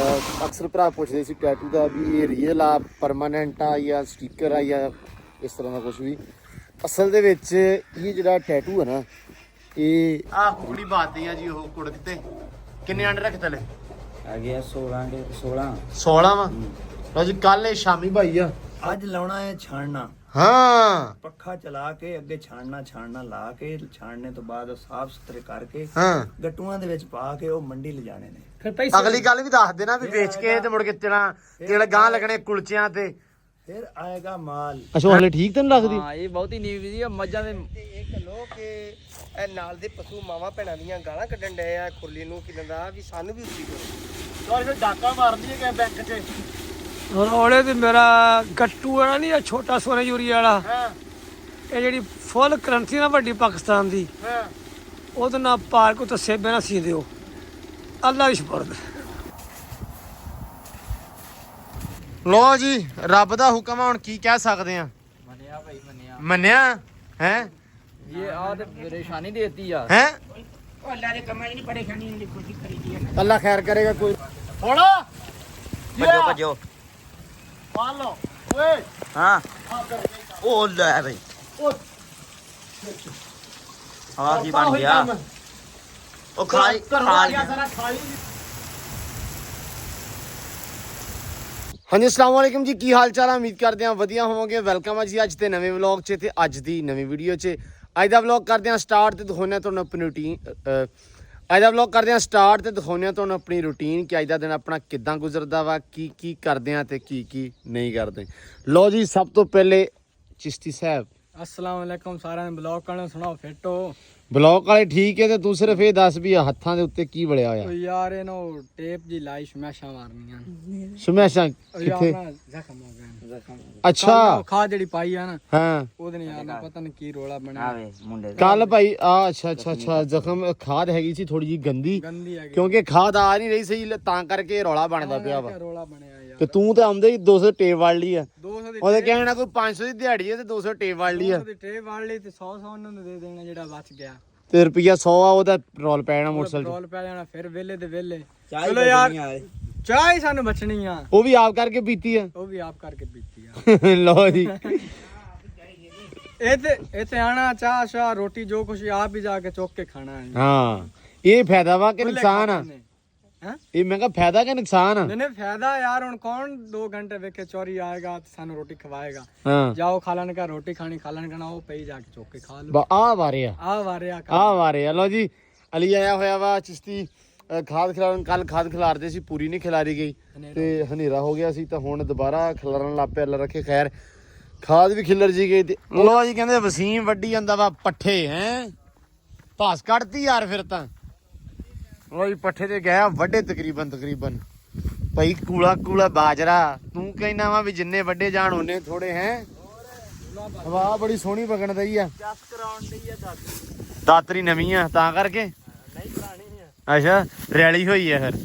ਅਕਸਰ ਭਰਾ ਪੁੱਛਦੇ ਸੀ ਟੈਟੂ ਦਾ ਵੀ ਇਹ ਰੀਅਲ ਆ, ਪਰਮਾਨੈਂਟ ਆ ਜਾਂ ਸਟੀਕਰ ਆ ਜਾਂ ਇਸ ਤਰ੍ਹਾਂ ਦਾ ਕੁਝ ਵੀ। ਅਸਲ ਦੇ ਵਿੱਚ ਇਹ ਜਿਹੜਾ ਟੈਟੂ ਹੈ ਨਾ, ਇਹ ਆਹ ਕੁੜੀ ਬਾਤੀ ਆ ਜੀ। ਉਹ ਕੁੜਕ ਤੇ ਕਿੰਨੇ ਅੰਡੇ ਰੱਖ ਤਲੇ ਆ ਗਿਆ 16 ਵਾ। ਲਓ ਜੀ ਕੱਲ ਇਹ ਸ਼ਾਮੀ ਭਾਈ ਆ ਅੱਜ ਲਾਉਣਾ ਹੈ ਛਾਣਨਾ। ਹਾਂ ਪੱਖਾ ਚਲਾ ਕੇ ਅੱਗੇ ਛਾਣਨਾ ਲਾ ਕੇ ਛਾਣਨੇ ਤੋਂ ਬਾਅਦ ਸਾਫ਼ ਸੁਥਰੇ ਕਰਕੇ ਹਾਂ ਗੱਟੂਆਂ ਦੇ ਵਿੱਚ ਪਾ ਕੇ ਉਹ ਮੰਡੀ ਲਿਜਾਣੇ ਨੇ। ਅਗਲੀ ਗੱਲ ਵੀ ਦੱਸ ਦੇਣਾ ਵੀ ਵੇਚ ਕੇ ਤੇ ਮੁੜ ਕੇ ਤੇਲ ਗਾਂ ਲੱਗਣੇ ਕੁਲਚਿਆਂ ਤੇ ਫਿਰ ਆਏਗਾ ਮਾਲ। ਅੱਛਾ ਹਲੇ ਠੀਕ ਤੈਨੂੰ ਲੱਗਦੀ? ਹਾਂ ਇਹ ਬਹੁਤੀ ਨੀਵ ਜੀ ਮੱਝਾਂ ਦੇ ਇੱਕ ਲੋ ਕਿ ਇਹ ਨਾਲ ਦੇ ਪਸ਼ੂ ਮਾਵਾਂ ਭੈਣਾਂ ਦੀਆਂ ਗਾਲਾਂ ਕੱਢਣ ਡਏ ਆ ਖੁਰਲੀ ਨੂੰ ਕਿ ਲੰਦਾ ਵੀ ਸਾਨੂੰ ਵੀ ਉੱਚੀ ਕਰੋ। ਯਾਰ ਫਿਰ ਡਾਕਾ ਮਾਰਦੀ ਹੈ ਕਿ ਬੈਂਕ 'ਚ ਰੋਲੇ ਤੇ ਮੇਰਾ ਗੱਟੂ ਹੈ ਨਹੀਂ, ਇਹ ਛੋਟਾ ਸੋਨੇ ਯੂਰੀ ਵਾਲਾ। ਹਾਂ ਇਹ ਜਿਹੜੀ ਫੁੱਲ ਕਰੰਸੀ ਨਾ ਵੱਡੀ ਪਾਕਿਸਤਾਨ ਦੀ, ਹਾਂ ਉਹਦੇ ਨਾਲ ਪਾਰਕ ਉੱਤੇ ਸੇਬੇ ਨਾਲ ਸੀ ਦਿਓ। ਅੱਲਾ ਦੀ ਸ਼ੁਕਰ। ਲੋ ਜੀ ਰੱਬ ਦਾ ਹੁਕਮ ਆ, ਹੁਣ ਕੀ ਕਹਿ ਸਕਦੇ ਆ। ਮੰਨਿਆ ਭਾਈ ਮੰਨਿਆ ਹੈ ਇਹ ਆ ਤੇ ਪਰੇਸ਼ਾਨੀ ਦੇਤੀ ਆ। ਹੈ ਉਹ ਅੱਲਾ ਦੇ ਕੰਮਾਂ 'ਚ ਨਹੀਂ ਪਰੇਸ਼ਾਨੀ ਨਹੀਂ ਖੁਸ਼ੀ ਕਰੀਦੀ ਹੈ। ਅੱਲਾ ਖੈਰ ਕਰੇਗਾ। ਕੋਈ ਹੁਣ ਭੱਜੋ ਮੰਨ ਲਓ ਓਏ ਹਾਂ ਉਹ ਲੈ ਭਾਈ ਆ ਕੀ ਬਣ ਗਿਆ। ਉਹ ਖਾ ਲਿਆ ਸਾਰਾ ਖਾ ਲਈ। ਹਾਂਜੀ ਅਸਲਾਮ ਵਾਲੇਕਮ ਜੀ, ਕੀ ਹਾਲ ਚਾਲ ਆ? ਉਮੀਦ ਕਰਦੇ ਹਾਂ ਵਧੀਆ ਹੋਵੋਗੇ। ਵੈਲਕਮ ਆ ਜੀ ਅੱਜ ਦੇ ਨਵੇਂ ਵਲੌਗ 'ਚ ਤੇ ਅੱਜ ਦੀ ਨਵੀਂ ਵੀਡੀਓ 'ਚ। ਅੱਜ ਦਾ ਵਲੌਗ ਕਰਦੇ ਹਾਂ ਸਟਾਰਟ ਤੇ ਦਿਖਾਉਂਦੇ ਹਾਂ ਤੁਹਾਨੂੰ ਆਪਣੀ ਰੂਟੀਨ। ਅੱਜ ਦਾ ਵਲੌਗ ਕਰਦੇ ਹਾਂ ਸਟਾਰਟ ਤੇ ਦਿਖਾਉਂਦੇ ਹਾਂ ਤੁਹਾਨੂੰ ਆਪਣੀ ਰੂਟੀਨ ਕਿ ਅੱਜ ਦਾ ਦਿਨ ਆਪਣਾ ਕਿੱਦਾਂ ਗੁਜ਼ਰਦਾ ਵਾ, ਕੀ ਕਰਦੇ ਹਾਂ ਤੇ ਕੀ ਨਹੀਂ ਕਰਦੇ। ਲਓ ਜੀ ਸਭ ਤੋਂ ਪਹਿਲੇ ਚਿਸ਼ਤੀ ਸਾਹਿਬ ਅਸਲਾਮ ਵਾਲੇਕਮ ਸਾਰਿਆਂ ਨੂੰ। ਬਲੌਗ ਕਰਨਾ ਸੁਣਾਓ ਫਿੱਟ ਹੋ? ਬਲੌਗ ਵਾਲੇ ਠੀਕ ਹੈ ਤੇ ਤੂੰ ਸਿਰਫ ਇਹ ਦੱਸ ਵੀ ਹੱਥਾਂ ਦੇ ਉੱਤੇ ਕੀ ਵੜਿਆ ਹੋਇਆ? ਯਾਰ ਇਹਨੂੰ ਟੇਪ ਜੀ ਲਾਈ ਸਮੈਸ਼ਾਂ ਮਾਰਨੀਆਂ। ਸਮੈਸ਼ਾਂ ਕਿੱਥੇ? ਜ਼ਖਮ ਹੋ ਗਏ। ਅੱਛਾ ਖਾ ਜਿਹੜੀ ਪਾਈ ਆ ਨਾ, ਹਾਂ ਉਹਦੇ ਨੇ ਯਾਰ ਨੂੰ ਪਤਾ ਨਹੀਂ ਕੀ ਰੋਲਾ ਬਣਿਆ। ਆਵੇ ਮੁੰਡੇ ਕੱਲ ਭਾਈ ਅੱਛਾ ਜ਼ਖਮ ਖਾਦ ਹੈਗੀ ਸੀ ਥੋੜੀ ਜੀ ਗੰਦੀ, ਗੰਦੀ ਹੈਗੀ ਕਿਉਂਕਿ ਖਾਦ ਆ ਨਹੀਂ ਰਹੀ ਸਹੀ ਤਾਂ ਕਰਕੇ ਰੌਲਾ ਬਣਦਾ ਪਿਆ ਵਾ। ਰੋਲਾ ਬਣਿਆ ਯਾਰ। ਤੇ ਤੂੰ ਤਾਂ ਆਉਂਦੇ ਹੀ 200 ਟੇਪ ਵਾੜ ਲਈ ਆ। 200 ਦੀ ਉਹਦੇ ਕਹਿਣਾ ਕੋਈ 500 ਦੀ ਦਿਹਾੜੀ ਹੈ ਤੇ 200 ਟੇਪ ਵਾੜ ਲਈ ਆ 200 ਦੀ ਟੇਪ ਵਾੜ ਲਈ ਤੇ 100 ਉਹਨਾਂ ਨੂੰ ਦੇ ਦੇਣਾ ਜਿਹੜਾ ਬਚ ਗਿਆ। ਤੇ ਰੁਪਿਆ 100 ਆ ਉਹਦਾ ਰੋਲ ਪੈਣਾ ਮੋਟਰਸਾਈਕਲ ਰੋਲ ਪੈ ਜਾਣਾ ਫਿਰ ਵੇਲੇ ਦੇ ਵੇਲੇ। ਚਾਹ ਚਲੋ ਯਾਰ ਚਾਹ ਹੀ ਸਾਨੂੰ ਬਚਣੀ ਆ, ਉਹ ਵੀ ਆਪ ਕਰਕੇ ਪੀਤੀ ਆ। ਉਹ ਵੀ ਆਪ ਕਰਕੇ ਪੀਤੀ ਆ। ਲਓ ਜੀ ਇੱਥੇ ਆਣਾ ਚਾਹ ਸ਼ਾਹ ਰੋਟੀ ਜੋ ਕੁਛ ਆਪ ਹੀ ਜਾ ਕੇ ਚੁੱਕ ਕੇ ਖਾਣਾ ਹੈ। ਹਾਂ ਇਹ ਫਾਇਦਾ ਵਾ ਕਿ ਨੁਕਸਾਨ ਆ? ਹੈਂ? ਇਹ ਮੈਂ ਕਿਹਾ ਫਾਇਦਾ ਕਿ ਨੁਕਸਾਨ ਆ? ਨਹੀਂ ਫਾਇਦਾ ਯਾਰ। ਹੁਣ ਕੌਣ 2 ਘੰਟੇ ਵੇਖੇ ਚੋਰੀ ਆਏਗਾ ਤੇ ਸਾਨੂੰ ਰੋਟੀ ਖਵਾਏਗਾ। ਹਾਂ ਜਾਓ ਖਾ ਲੈਣ ਕਾ ਰੋਟੀ ਖਾਣੀ ਖਾ ਲੈਣ ਕਾ ਉਹ ਪਈ ਜਾ ਕੇ ਚੁੱਕ ਕੇ ਖਾ ਲਓ। ਆ ਵਾਰੇ ਆ ਆ ਵਾਰਿਆ ਆ ਵਾਰੇ ਆ। ਲਓ ਜੀ ਅਲੀ ਆਇਆ ਹੋਇਆ ਵਾ ਚਿਸ਼ਤੀ ਖਾਦ ਖਿਲਾਰਨ। ਕੱਲ ਖਾਦ ਖਿਲਾਰਦੇ ਸੀ, ਪੂਰੀ ਨਹੀਂ ਖਿਲਾਰੀ ਗਈ ਤੇ ਹਨੇਰਾ ਹੋ ਗਿਆ ਸੀ ਤਾਂ ਹੁਣ ਦੁਬਾਰਾ ਖਿਲਾਰਨ ਲੱਗ ਪਿਆ। ਅੱਲਾ ਰੱਖੇ ਖੈਰ, ਖਾਦ ਵੀ ਖਿਲਰ ਜੀ ਗਈ। ਤੇ ਲੋ ਜੀ ਕਹਿੰਦੇ ਵਸੀਮ ਵੱਢੀ ਜਾਂਦਾ ਵਾ ਪੱਠੇ। ਹੈ ਭਾਸ ਕੱਢਤੀ ਯਾਰ ਫਿਰ ਤਾਂ। ਲੋ ਜੀ ਪੱਠੇ ਤੇ ਗਿਆ ਵੱਡੇ ਤਕਰੀਬਨ ਭਾਈ ਕੂਲਾ ਬਾਜਰਾ। ਤੂੰ ਕਹਿਣਾ ਵਾ ਵੀ ਜਿੰਨੇ ਵੱਡੇ ਜਾਣ ਉਹਨੇ ਥੋੜੇ। ਹੈ ਹਵਾ ਬੜੀ ਸੋਹਣੀ ਵਗਣ ਦਈ ਆ। ਜਸ ਕਰਾਉਣ ਲਈ ਆ ਦਾਤਰੀ ਨਵੀਂ ਆ ਤਾਂ ਕਰਕੇ। ਨਹੀਂ ਪੁਰਾਣੀ ਆ। ਅੱਛਾ ਰੈਲੀ ਹੋਈ ਹੈ ਫਿਰ।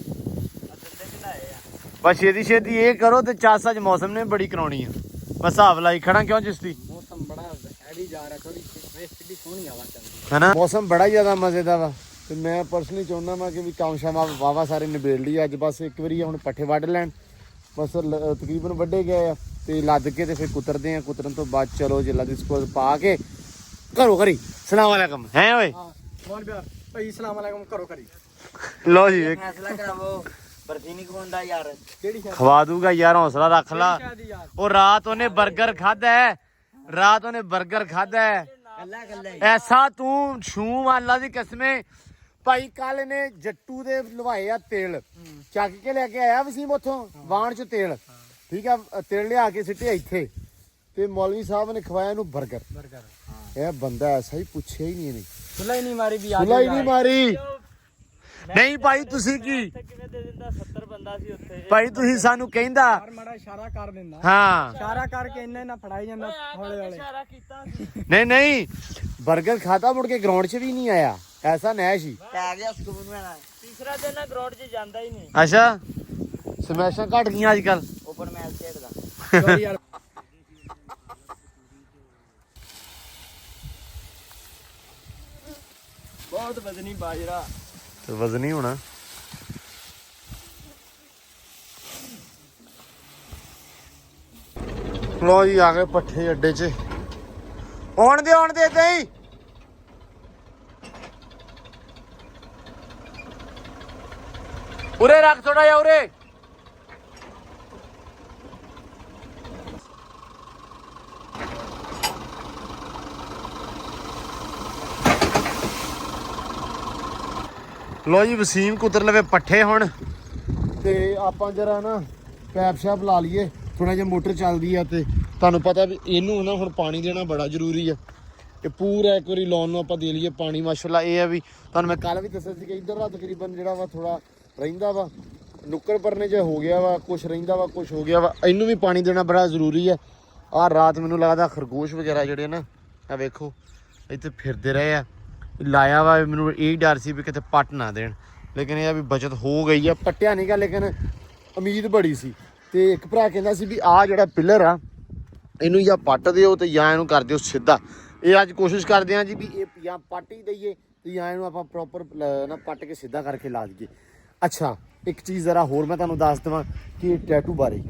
ਬਸ ਛੇਤੀ ਇਹ ਕਰੋ ਤੇ ਚਾਸਾ ਚ ਮੌਸਮ ਨੇ ਬੜੀ ਕਰਾਉਣੀ ਆ। ਬਸ ਹਿਸਾਬ ਲਾਈ ਖੜਾ ਕਿਉਂ ਚਿਸ਼ਤੀ? ਮੌਸਮ ਬੜਾ ਹੈਵੀ ਜਾ ਰਿਹਾ। ਥੋੜੀ ਕਿੰਨੀ ਸੋਹਣੀ ਹਵਾ ਚੱਲਦੀ ਹੈਨਾ ਮੌਸਮ ਬੜਾ ਜ਼ਿਆਦਾ ਮਜ਼ੇ ਦਾ ਵਾ। ਤੇ ਮੈਂ ਪਰਸਨਲੀ ਚਾਹੁੰਦਾ ਵਾ ਕਿ ਵੀ ਕੰਮ ਸ਼ਾਮ ਵਾਵਾ ਸਾਰੇ ਨਿਬੇੜ ਲਈ ਅੱਜ। ਬਸ ਇੱਕ ਵਾਰੀ ਹੁਣ ਪੱਠੇ ਵੱਢ ਲੈਣ ਬਸ। ਤਕਰੀਬਨ ਵੱਢੇ ਗਏ ਆ ਤੇ ਲੱਦ ਕੇ ਤੇ ਫਿਰ ਕੁਤਰਦੇ ਆ। ਕੁਤਰਨ ਤੋਂ ਬਾਅਦ ਚਲੋ ਜਿੱਲਾ ਦੀ ਸਪੋਜ਼ ਪਾ ਕੇ ਘਰੋਂ ਘਰੀ ਸਲਾਮ ਵਾਲੇਕਮ। ਹੈ ਓਏ ਹਾਂ ਬਹੁਤ ਪਿਆਰ ਭਾਈ ਸਲਾਮ ਅਲੈਕਮ ਕਰੋ ਕਰੀ। ਲੋ ਜੀ ਫੈਸਲਾ ਕਰਾਵੋ ਬਰਫੀ ਨਹੀਂ ਖਵਾਉਂਦਾ ਯਾਰ। ਕਿਹੜੀ ਖਵਾ ਦੂਗਾ ਯਾਰ, ਹੌਸਲਾ ਰੱਖ ਲਾ। ਸ਼ਾਦੀ ਯਾਰ? ਉਹ ਰਾਤ ਉਹਨੇ 버ਗਰ ਖਾਦਾ ਹੈ। ਕੱਲਾ ਕੱਲਾ ਐਸਾ ਤੂੰ ਛੂ ਅੱਲਾ ਦੀ ਕਸਮੇ ਭਾਈ। ਕੱਲ ਨੇ ਜੱਟੂ ਦੇ ਲਵਾਏ ਆ ਤੇਲ, ਚੱਕ ਕੇ ਲੈ ਕੇ ਆਇਆ ਵਸੀਮ ਉੱਥੋਂ ਵਾਣ ਚ ਤੇਲ। ਠੀਕ ਆ ਤੇਲ ਲਿਆ ਕੇ ਸਿੱਟੇ ਇੱਥੇ ਤੇ ਮੌਲਵੀ ਸਾਹਿਬ ਨੇ ਖਵਾਇਆ ਇਹਨੂੰ 버ਗਰ। ਇਹ ਬੰਦਾ ਐਸਾ ਹੀ ਪੁੱਛਿਆ ਹੀ ਨਹੀਂ ਇਹਨੇ। ਸੁਲਾ ਹੀ ਨਹੀਂ ਮਾਰੀ ਵੀ ਸੁਲਾ ਹੀ ਨਹੀਂ ਮਾਰੀ। ਨਹੀਂ ਭਾਈ ਤੁਸੀਂ ਕੀ ਕਿਵੇਂ ਦੇ ਦਿੰਦਾ 70 ਬੰਦਾ ਸੀ ਉੱਥੇ। ਭਾਈ ਤੁਸੀਂ ਸਾਨੂੰ ਕਹਿੰਦਾ ਹਰ ਮਾੜਾ ਇਸ਼ਾਰਾ ਕਰ ਦਿੰਦਾ। ਹਾਂ ਇਸ਼ਾਰਾ ਕਰਕੇ ਇੰਨੇ ਨਾ ਫੜਾਈ ਜਾਂਦਾ ਹੌਲੇ ਹੌਲੇ। ਇਸ਼ਾਰਾ ਕੀਤਾ ਸੀ। ਨਹੀਂ 버ਗਰ ਖਾਦਾ ਮੁੜ ਕੇ ਗਰਾਊਂਡ 'ਚ ਵੀ ਨਹੀਂ ਆਇਆ। ਐਸਾ ਨੈਸ਼ ਹੀ ਪੈ ਗਿਆ ਸਕੂਨ ਵਾਲਾ। ਤੀਸਰਾ ਦਿਨ ਨਾ ਗਰਾਊਂਡ 'ਚ ਜਾਂਦਾ ਹੀ ਨਹੀਂ। ਅੱਛਾ ਸਮੈਸ਼ਾਂ ਘਟ ਗਈਆਂ ਅੱਜ ਕੱਲ। ਓਪਨ ਮੈਚ ਖੇਡਦਾ ਸੌਰੀ ਯਾਰ। ਬਹੁਤ ਵਜ਼ਨੀ ਬਾਜਰਾ। ਤੇ ਵਜ਼ਨੀ ਹੋਣਾ। ਲੋ ਜੀ ਆ ਗਏ ਪੱਠੇ ਅੱਡੇ 'ਚ। ਆਉਣ ਦੇ ਏਦਾਂ ਹੀ। ਉਰੇ ਰੱਖ ਥੋੜਾ ਜਿਹਾ ਉਰੇ। ਲੋ ਜੀ ਵਸੀਮ ਕੁਤਰ ਲਵੇ ਪੱਠੇ ਹੁਣ ਤੇ ਆਪਾਂ ਜਰਾ ਨਾ ਪੈਪ ਸ਼ੈਪ ਲਾ ਲਈਏ। ਥੋੜਾ ਜਿਹਾ ਮੋਟਰ ਚੱਲਦੀ ਆ ਤੇ ਤੁਹਾਨੂੰ ਪਤਾ ਵੀ ਇਹਨੂੰ ਨਾ ਹੁਣ ਪਾਣੀ ਦੇਣਾ ਬੜਾ ਜ਼ਰੂਰੀ ਆ। ਇਹ ਪੂਰਾ ਇੱਕ ਵਾਰੀ ਲਾਉਣ ਨੂੰ ਆਪਾਂ ਦੇ ਲਈਏ ਪਾਣੀ। ਮਾਸ਼ਾਅੱਲਾ ਇਹ ਆ ਵੀ ਤੁਹਾਨੂੰ ਮੈਂ ਕੱਲ ਵੀ ਦੱਸਿਆ ਸੀ ਕਿ ਇੱਧਰ ਦਾ ਤਕਰੀਬਨ ਜਿਹੜਾ ਵਾ ਥੋੜਾ ਰਹਿੰਦਾ ਵਾ, ਨੁੱਕਰ ਪਰਨੇ 'ਚ ਹੋ ਗਿਆ ਵਾ, ਕੁਛ ਰਹਿੰਦਾ ਵਾ, ਕੁਛ ਹੋ ਗਿਆ ਵਾ। ਇਹਨੂੰ ਵੀ ਪਾਣੀ ਦੇਣਾ ਬੜਾ ਜ਼ਰੂਰੀ ਆ। ਆਹ ਰਾਤ ਮੈਨੂੰ ਲੱਗਦਾ ਖਰਗੋਸ਼ ਵਗੈਰਾ ਜਿਹੜੇ ਨਾ ਆ ਵੇਖੋ ਇੱਥੇ ਫਿਰਦੇ ਰਹੇ ਆ। ਲਾਇਆ ਵਾ ਮੈਨੂੰ ਇਹ ਡਰ ਸੀ ਵੀ ਕਿਤੇ ਪੱਟ ਨਾ ਦੇਣ, ਲੇਕਿਨ ਇਹ ਆ ਵੀ ਬਚਤ ਹੋ ਗਈ ਆ। ਪੱਟਿਆ ਨਹੀਂ ਗਾ ਲੇਕਿਨ ਉਮੀਦ ਬੜੀ ਸੀ। ਤੇ ਇੱਕ ਭਰਾ ਕਹਿੰਦਾ ਸੀ ਵੀ ਆਹ ਜਿਹੜਾ ਪਿੱਲਰ ਆ ਇਹਨੂੰ ਜਾਂ ਪੱਟ ਦਿਓ ਤੇ ਜਾਂ ਇਹਨੂੰ ਕਰ ਦਿਓ ਸਿੱਧਾ। ਇਹ ਅੱਜ ਕੋਸ਼ਿਸ਼ ਕਰਦੇ ਹਾਂ ਜੀ ਵੀ ਇਹ ਜਾਂ ਪੱਟ ਹੀ ਦਈਏ ਤੇ ਜਾਂ ਇਹਨੂੰ ਆਪਾਂ ਪ੍ਰੋਪਰ ਨਾ ਪੱਟ ਕੇ ਸਿੱਧਾ ਕਰਕੇ ਲਾ ਦਈਏ। ਅੱਛਾ ਇੱਕ ਚੀਜ਼ ਜ਼ਰਾ ਹੋਰ ਮੈਂ ਤੁਹਾਨੂੰ ਦੱਸ ਦੇਵਾਂ ਕਿ ਟੈਟੂ ਬਾਰੇ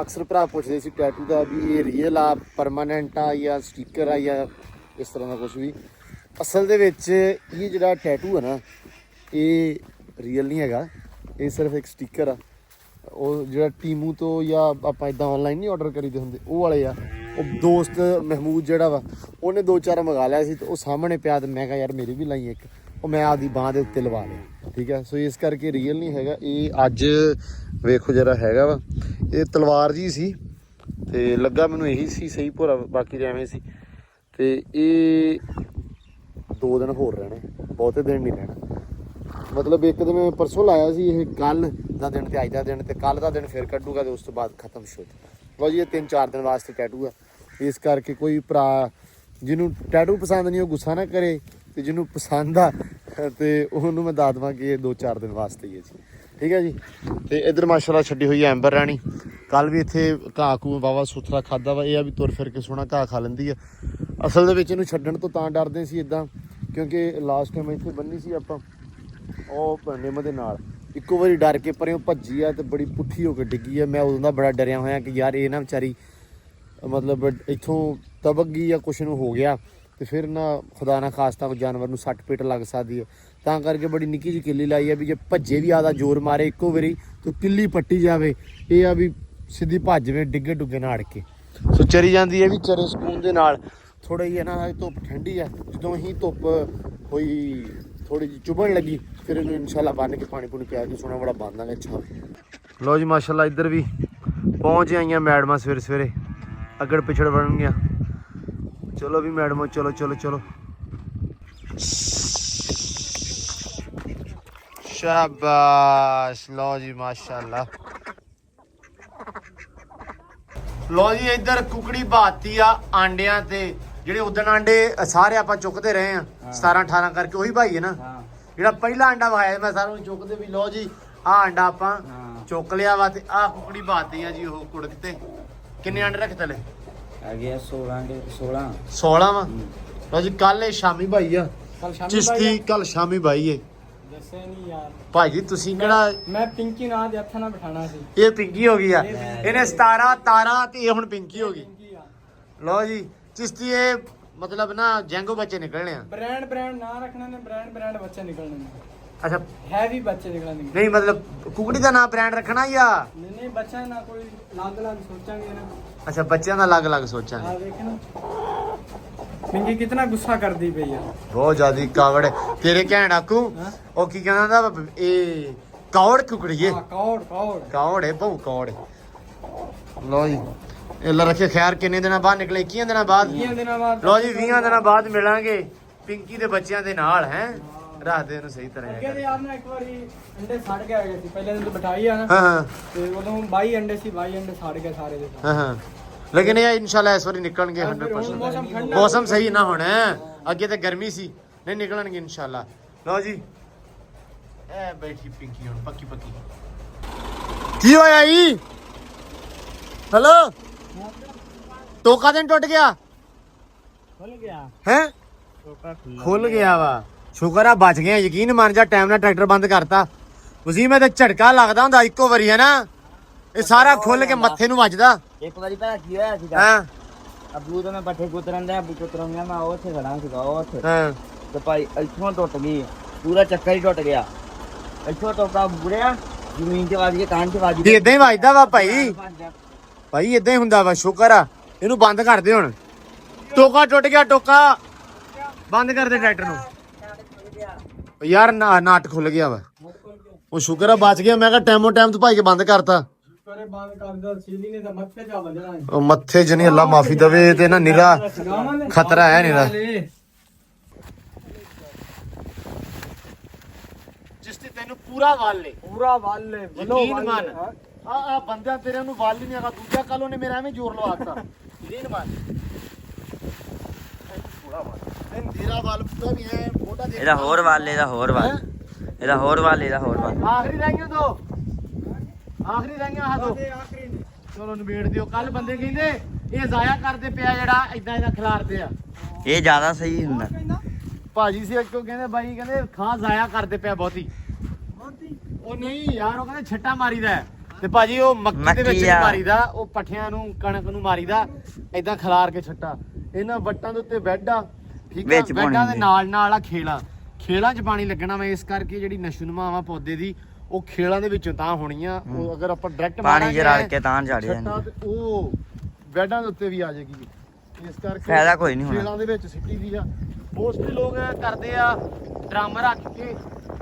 ਅਕਸਰ ਭਰਾ ਪੁੱਛਦੇ ਸੀ ਟੈਟੂ ਦਾ ਵੀ ਇਹ ਰੀਅਲ ਆ, ਪਰਮਾਨੈਂਟ ਆ ਜਾਂ ਸਟੀਕਰ ਆ ਜਾਂ ਇਸ ਤਰ੍ਹਾਂ ਦਾ ਕੁਛ ਵੀ। ਅਸਲ ਦੇ ਵਿੱਚ ਇਹ ਜਿਹੜਾ ਟੈਟੂ ਹੈ ਨਾ ਇਹ ਰੀਅਲ ਨਹੀਂ ਹੈਗਾ, ਇਹ ਸਿਰਫ ਇੱਕ ਸਟੀਕਰ ਆ। ਉਹ ਜਿਹੜਾ ਟੀਮੂ ਤੋਂ ਜਾਂ ਆਪਾਂ ਇਦਾਂ ਆਨਲਾਈਨ ਨਹੀਂ ਆਰਡਰ ਕਰੀਦੇ ਹੁੰਦੇ ਉਹ ਵਾਲੇ ਆ। ਉਹ ਦੋਸਤ ਮਹਿਮੂਦ ਜਿਹੜਾ ਵਾ ਉਹਨੇ 2-4 ਮੰਗਾ ਲਿਆ ਸੀ ਤੇ ਉਹ ਸਾਹਮਣੇ ਪਿਆ ਤੇ ਮੈਂ ਕਿਹਾ ਯਾਰ ਮੇਰੀ ਵੀ ਲਾਈ ਇੱਕ, ਉਹ ਮੈਂ ਆਪਦੀ ਬਾਂਹ ਦੇ ਉੱਤੇ ਲਵਾ ਲਿਆ। ਠੀਕ ਹੈ, ਸੋ ਇਸ ਕਰਕੇ ਰੀਅਲ ਨਹੀਂ ਹੈਗਾ ਇਹ। ਅੱਜ ਵੇਖੋ ਜਰਾ ਹੈਗਾ ਵਾ, ਇਹ ਤਲਵਾਰ ਜੀ ਸੀ ਤੇ ਲੱਗਾ ਮੈਨੂੰ ਇਹੀ ਸੀ ਸਹੀ ਭੋਰਾ, ਬਾਕੀ ਐਵੇਂ ਸੀ। ਤੇ ਇਹ 2 ਦਿਨ ਹੋਰ ਰਹਿਣੇ, ਬਹੁਤੇ ਦਿਨ ਨਹੀਂ ਰਹਿਣਾ। ਮਤਲਬ ਇੱਕ ਦਿਨ ਪਰਸੋਂ ਲਾਇਆ ਸੀ, ਇਹ ਕੱਲ ਦਾ ਦਿਨ ਤੇ ਅੱਜ ਦਾ ਦਿਨ ਤੇ ਕੱਲ ਦਾ ਦਿਨ ਫਿਰ ਕੱਢੂਗਾ ਤੇ ਉਸ ਤੋਂ ਬਾਅਦ ਖਤਮ ਸ਼ੁੱਧ। ਲਓ ਜੀ ਇਹ 3-4 ਦਿਨ ਵਾਸਤੇ ਟੈਟੂ ਆ। ਇਸ ਕਰਕੇ ਕੋਈ ਭਰਾ ਜਿਹਨੂੰ ਟੈਟੂ ਪਸੰਦ ਨਹੀਂ ਉਹ ਗੁੱਸਾ ਨਾ ਕਰੇ, ਤੇ ਜਿਹਨੂੰ ਪਸੰਦ ਆ ਤੇ ਉਹਨੂੰ ਮੈਂ ਦੱਸ ਦੇਵਾਂ ਕਿ ਇਹ 2-4 ਦਿਨ ਵਾਸਤੇ ਹੀ ਹੈ ਜੀ। ਠੀਕ ਹੈ ਜੀ। ਤੇ ਇੱਧਰ ਮਾਸ਼ਾਅੱਲਾ ਛੱਡੀ ਹੋਈ ਹੈ ਐਂਬਰ ਰਾਣੀ। ਕੱਲ ਵੀ ਇੱਥੇ ਘਾਹ ਘੂ ਵਾਵਾ ਸੁਥਰਾ ਖਾਦਾ ਵਾ। ਇਹ ਆ ਵੀ ਤੁਰ ਫਿਰ ਕੇ ਸੋਹਣਾ ਘਾਹ ਖਾ ਲੈਂਦੀ ਆ। ਅਸਲ ਦੇ ਵਿੱਚ ਇਹਨੂੰ ਛੱਡਣ ਤੋਂ ਤਾਂ ਡਰਦੇ ਸੀ ਇੱਦਾਂ ਕਿਉਂਕਿ ਲਾਸਟ ਟਾਈਮ ਇੱਥੇ ਬੰਨੀ ਸੀ ਆਪਾਂ ਉਹ ਨਿੰਮ ਦੇ ਨਾਲ, ਇੱਕੋ ਵਾਰੀ ਡਰ ਕੇ ਪਰਿਓਂ ਭੱਜੀ ਆ ਤੇ ਬੜੀ ਪੁੱਠੀ ਹੋ ਕੇ ਡਿੱਗੀ ਆ। ਮੈਂ ਉਦੋਂ ਦਾ ਬੜਾ ਡਰਿਆ ਹੋਇਆ ਕਿ ਯਾਰ ਇਹ ਨਾ ਵਿਚਾਰੀ ਮਤਲਬ ਇੱਥੋਂ ਤਬਕ ਗਈ ਜਾਂ ਕੁਛ ਨੂੰ ਹੋ ਗਿਆ ਤੇ ਫਿਰ ਨਾ ਖੁਦਾ ਨਾ ਖਾਸਤਾ ਕੋਈ ਜਾਨਵਰ ਨੂੰ ਸੱਟ ਪਿੱਟ ਲੱਗ ਸਕਦੀ ਹੈ। ਤਾਂ ਕਰਕੇ ਬੜੀ ਨਿੱਕੀ ਜਿਹੀ ਕਿੱਲੀ ਲਾਈ ਆ ਵੀ ਜੇ ਭੱਜੇ ਵੀ ਆਦਾ ਜ਼ੋਰ ਮਾਰੇ ਇੱਕੋ ਵਾਰੀ ਤਾਂ ਕਿੱਲੀ ਪੱਟੀ ਜਾਵੇ। ਇਹ ਆ ਵੀ ਸਿੱਧੀ ਭੱਜਵੇ ਡਿੱਗੇ ਡੁੱਗੇ ਨਾ ਅੜ ਕੇ। ਸੋ ਚਰੀ ਜਾਂਦੀ ਹੈ ਵੀ ਚਰੇ ਸਕੂਨ ਦੇ ਨਾਲ। ਥੋੜਾ ਹੀ ਨਾ ਧੁੱਪ ਠੰਡੀ ਆ, ਜਦੋਂ ਹੀ ਧੁੱਪ ਹੋਈ ਥੋੜੀ ਜਿਹੀ ਚੁਭਣ ਲੱਗੀ ਫਿਰ ਇਹਨੂੰ ਇਨਸ਼ਾਅੱਲਾ ਬੰਨ ਕੇ ਪਾਣੀ ਪੂਣੀ ਪਿਆ ਕੇ ਸੋਹਣਾ ਬੜਾ ਬੰਨ ਦਾਂਗੇ। ਅੱਛਾ ਲਓ ਜੀ ਮਾਸ਼ਾਅੱਲਾ ਇੱਧਰ ਵੀ ਪਹੁੰਚ ਆਈਆਂ ਮੈਡਮਾਂ ਸਵੇਰੇ ਸਵੇਰੇ, ਅੱਗੜ ਪਿਛੜ ਬਣਨਗੀਆਂ। ਚਲੋ ਵੀ ਮੈਡਮੋ ਚਲੋ ਚਲੋ ਚਲੋ। ਸ਼ਾਬਾਸ਼। ਲਓ ਜੀ ਮਾਸ਼ਾਅੱਲਾ। ਲਓ ਜੀ ਇੱਧਰ ਕੁਕੜੀ ਬਾਤੀ ਆ ਆਂਡਿਆਂ ਤੇ। ਜਿਹੜੇ ਉਦਣ ਆਂਡੇ ਸਾਰੇ ਆਪਾਂ ਚੁੱਕਦੇ ਰਹੇ ਆ 17-18 ਕਰਕੇ ਉਹੀ ਭਾਈ ਹੈ ਨਾ ਜਿਹੜਾ ਪਹਿਲਾ ਆਂਡਾ ਵਾਇਆ ਮੈਂ ਸਾਰਿਆਂ ਨੂੰ ਚੁੱਕਦੇ ਵੀ। ਲਓ ਜੀ ਆਹ ਆਂਡਾ ਆਪਾਂ ਚੁੱਕ ਲਿਆ ਵਾ ਤੇ ਆਹ ਕੁਕੜੀ ਬਾਤੀ ਆ ਜੀ ਉਹ ਕੁੜਕ ਤੇ। ਕਿੰਨੇ ਆਂਡੇ ਰੱਖੇ ਤਲੇ? ਹੈਗੇ 16 ਵਾ। ਲਓ ਜੀ ਕੱਲ ਇਹ ਸ਼ਾਮੀ ਭਾਈ ਆ ਚਿਸ਼ਤੀ, ਕੱਲ ਸ਼ਾਮੀ ਭਾਈ ਏ। ਦੱਸੇ ਨਹੀਂ ਯਾਰ ਭਾਈ ਜੀ ਤੁਸੀਂ ਕਿਹੜਾ? ਮੈਂ ਪਿੰਕੀ ਨਾਲ ਦੇ ਹੱਥਾਂ ਨਾਲ ਬਿਠਾਣਾ ਸੀ। ਇਹ ਪਿੰਕੀ ਹੋ ਗਈ ਆ, ਇਹਨੇ 17 ਤਾਰਾ ਤੇ ਇਹ ਹੁਣ ਪਿੰਕੀ ਹੋ ਗਈ। ਲਓ ਜੀ ਚਿਸ਼ਤੀ ਇਹ ਮਤਲਬ ਨਾ ਜੈਂਗੋ ਬੱਚੇ ਨਿਕਲਣੇ ਆ। ਬ੍ਰਾਂਡ ਨਾ ਰੱਖਣਾ ਨੇ, ਬ੍ਰਾਂਡ ਬੱਚੇ ਨਿਕਲਣੇ ਨੇ। ਅੱਛਾ ਹੈਵੀ ਬੱਚੇ ਨਿਕਲਣਗੇ। ਨਹੀਂ ਮਤਲਬ ਕੁਕੜੀ ਦਾ ਨਾਮ ਬ੍ਰਾਂਡ ਰੱਖਣਾ ਜਾਂ ਨਹੀਂ ਬੱਚਾ ਨਾ ਕੋਈ ਅਲੱਗ ਸੋਚਾਂਗੇ ਨਾ। ਅੱਛਾ ਬੱਚਿਆਂ ਦਾ ਅਲੱਗ ਸੋਚਾਂਗੇ। ਆ ਦੇਖ ਨਾ ਪਿੰਕੀ ਕਿਤਨਾ ਗੁੱਸਾ ਕਰਦੀ ਪਈ ਆ। ਬਹੁਤ ਜ਼ਿਆਦੀ ਕਾਵੜ ਤੇਰੇ ਕਹਿਣ ਆਕੂ। ਉਹ ਕੀ ਕਹਿੰਦਾ ਦਾ ਇਹ ਕੌੜ ਕੁਕੜੀਏ। ਕੌੜ ਹੈ ਬਹੁ ਕੌੜ। ਲਓ ਜੀ ਇਹ ਰੱਖੇ ਖੈਰ ਕਿੰਨੇ ਦਿਨਾਂ ਬਾਅਦ ਨਿਕਲੇ? 21 ਦਿਨਾਂ ਬਾਅਦ। ਲਓ ਜੀ 20 ਦਿਨਾਂ ਬਾਅਦ ਮਿਲਾਂਗੇ ਪਿੰਕੀ ਦੇ ਬੱਚਿਆਂ ਦੇ ਨਾਲ। ਹੈ ਰੱਖਦੇ ਇਹਨੂੰ ਸਹੀ ਤਰ੍ਹਾਂ। ਅੱਗੇ ਤੇ ਯਾਰ ਨਾ ਇੱਕ ਵਾਰੀ ਅੰਡੇ ਸੜ ਗਏ ਹੋਏ ਸੀ ਪਹਿਲੇ ਦਿਨ ਤੋਂ ਬਿਠਾਈ ਆ ਨਾ। ਹਾਂ ਤੇ ਉਦੋਂ 22 ਅੰਡੇ ਸੀ, 22 ਅੰਡੇ ਸੜ ਗਏ ਸਾਰੇ ਦੇ। ਹਾਂ ਲੇਕਿਨ ਇਹ ਇਨਸ਼ਾਅੱਲਾ ਇਸ ਵਾਰੀ ਨਿਕਲਣਗੇ 100%। ਮੌਸਮ ਸਹੀ ਨਾ ਹੋਣਾ, ਅੱਗੇ ਤੇ ਗਰਮੀ ਸੀ, ਨਹੀਂ ਨਿਕਲਣਗੇ ਇਨਸ਼ਾਅੱਲਾ। ਲਓ ਜੀ ਇਹ ਬੈਠੀ ਪਿੰਕੀ ਹੁਣ ਪੱਕੀ ਕੀ ਹੋਇਆ ਜੀ? ਹੈਲੋ ਟੋਕਾ ਦਿਨ ਟੁੱਟ ਗਿਆ? ਖੁੱਲ ਗਿਆ ਹੈ? ਖੁੱਲ ਗਿਆ ਵਾ, ਸ਼ੁਕਰ ਆ ਬਚ ਗਏ। ਯਕੀਨ ਮੰਨ ਜਾ ਟਾਈਮ ਨਾਲ ਟਰੈਕਟਰ ਬੰਦ ਕਰਤਾ। ਵਸੀਮ ਇਹ ਤੇ ਝਟਕਾ ਲੱਗਦਾ ਹੁੰਦਾ ਇੱਕੋ ਵਾਰੀ ਹੈ ਨਾ। ਇਹ ਸਾਰਾ ਖੁੱਲ ਕੇ ਮੱਥੇ ਨੂੰ ਵੱਜਦਾ। ਇੱਕ ਵਾਰੀ ਪਤਾ ਕੀ ਹੋਇਆ ਸੀਗਾ ਹਾਂ ਅਬੂ ਤੋਂ ਮੈਂ ਪੱਠੇ ਕੁਤਰਨ ਦਾ ਅਬੂ ਕੁਤਰਨ ਗਿਆ ਮੈਂ ਉੱਥੇ ਖੜਾ ਸੀਗਾ ਉੱਥੇ ਹਾਂ ਤੇ ਭਾਈ ਇੱਥੋਂ ਟੁੱਟ ਗਈ ਪੂਰਾ ਚੱਕਰ ਹੀ ਟੁੱਟ ਗਿਆ ਇੱਥੋਂ ਟੋਕਾ ਬੁੜਿਆ ਜ਼ਮੀਨ 'ਚ ਵੱਜ ਕੇ ਕਾਨ 'ਚ ਵੱਜ ਤੇ ਇਦਾਂ ਹੀ ਵੱਜਦਾ ਵਾ ਭਾਈ ਭਾਈ ਇਦਾਂ ਹੀ ਹੁੰਦਾ ਵਾ। ਸ਼ੁਕਰ ਆ ਇਹਨੂੰ ਬੰਦ ਕਰ ਦੇ ਹੁਣ। ਟੋਕਾ ਟੁੱਟ ਗਿਆ ਟੋਕਾ ਬੰਦ ਕਰ ਦੇ ਟਰੈਕਟਰ ਨੂੰ ਯਾਰ। ਨਾਟ ਖੁੱਲ ਗਿਆ ਵਾ। ਉਹ ਸ਼ੁਕਰ ਆ ਬਚ ਗਿਆ। ਮੈਂ ਕਿਹਾ ਟਾਈਮੋ ਟਾਈਮ ਤੋਂ ਭਾਈ ਕੇ ਬੰਦ ਕਰਤਾ। ਉਹ ਮੱਥੇ ਜਨੀ ਅੱਲਾ ਮਾਫੀ ਦਵੇ ਤੇ ਨਾ ਨਿਰਾ ਖਤਰਾ ਹੈ ਨਿਰਾ। ਜਿਸ ਤੇ ਤੈਨੂੰ ਪੂਰਾ ਵਾਲ ਲੈ ਯਕੀਨ ਮੰਨ। ਆ ਬੰਦਾ ਤੇਰੇ ਨੂੰ ਵਾਲ ਹੀ ਨਹੀਂ ਆਗਾ। ਦੂਜਾ ਕੱਲ ਉਹਨੇ ਮੇਰਾ ਐਵੇਂ ਜ਼ੋਰ ਲਵਾਤਾ। ਯਕੀਨ ਮੰਨ ਪੂਰਾ ਵਾਲ ਤੇਰਾ ਵਾਲ ਪੂਰਾ ਨਹੀਂ ਹੈ। ਫੋਟਾ ਦੇ ਇਹਦਾ ਹੋਰ ਵਾਲ ਇਹਦਾ ਹੋਰ ਵਾਲ ਇਹਦਾ ਹੋਰ ਵਾਲ ਇਹਦਾ ਹੋਰ ਵਾਲ ਆਖਰੀ ਰਹਿ ਗਈਆਂ ਦੋ। ਆਖਰੀ ਰਹਿ ਗਈਆਂ ਆ ਦੋ। ਚਲੋ ਨਿਬੇੜ ਦਿਓ। ਕੱਲ ਬੰਦੇ ਕਹਿੰਦੇ ਇਹ ਜ਼ਾਇਆ ਕਰਦੇ ਪਿਆ ਜਿਹੜਾ ਇਦਾਂ ਖਿਲਾਰਦੇ ਆ। ਇਹ ਜ਼ਿਆਦਾ ਸਹੀ ਹੁੰਦਾ ਭਾਜੀ ਸੀ ਇੱਕੋ ਕਹਿੰਦੇ ਬਾਈ ਕਹਿੰਦੇ ਖਾਂ ਜ਼ਾਇਆ ਕਰਦੇ ਪਿਆ ਬਹੁਤੀ। ਉਹ ਨਹੀਂ ਯਾਰ ਉਹ ਕਹਿੰਦੇ ਛੱਟਾ ਮਾਰੀਦਾ ਤੇ ਭਾਜੀ ਉਹ ਮੱਕੀ ਦੇ ਵਿੱਚ ਨਹੀਂ ਮਾਰੀਦਾ। ਉਹ ਪੱਠਿਆਂ ਨੂੰ ਕਣਕ ਨੂੰ ਮਾਰੀਦਾ ਇਦਾਂ ਖਿਲਾਰ ਕੇ ਛੱਟਾ। ਇਹਨਾਂ ਵੱਟਾਂ ਦੇ ਉੱਤੇ ਬੈੱਡ ਆ ਠੀਕ ਆ। ਬੈੱਡਾਂ ਦੇ ਨਾਲ ਆ ਖੇਲਾਂ 'ਚ ਪਾਣੀ ਲੱਗਣਾ ਵਾ। ਇਸ ਕਰਕੇ ਜਿਹੜੀ ਨਸ਼ੂਨਮਾ ਵਾ ਪੌਦੇ ਦੀ ਉਹ ਖੇਲਾਂ ਦੇ ਵਿੱਚੋਂ ਤਾਂ ਹੋਣੀਆਂ। ਉਹ ਅਗਰ ਆਪਾਂ ਡਾਇਰੈਕਟ ਪਾਣੀ 'ਚ ਰਲ ਕੇ ਤਾਂ ਝਾੜ ਛੱਟਾ ਤੇ ਉਹ ਬੈੱਡਾਂ ਦੇ ਉੱਤੇ ਵੀ ਆ ਜਾਏਗੀ। ਇਸ ਕਰਕੇ ਫਾਇਦਾ ਕੋਈ ਨਹੀਂ ਹੋਣਾ। ਖੇਲਾਂ ਦੇ ਵਿੱਚ ਸਿੱਟੀ ਦੀ ਆ। ਮੋਸਟਲੀ ਲੋਕ ਕਰਦੇ ਆ ਡਰਮ ਰੱਖ ਕੇ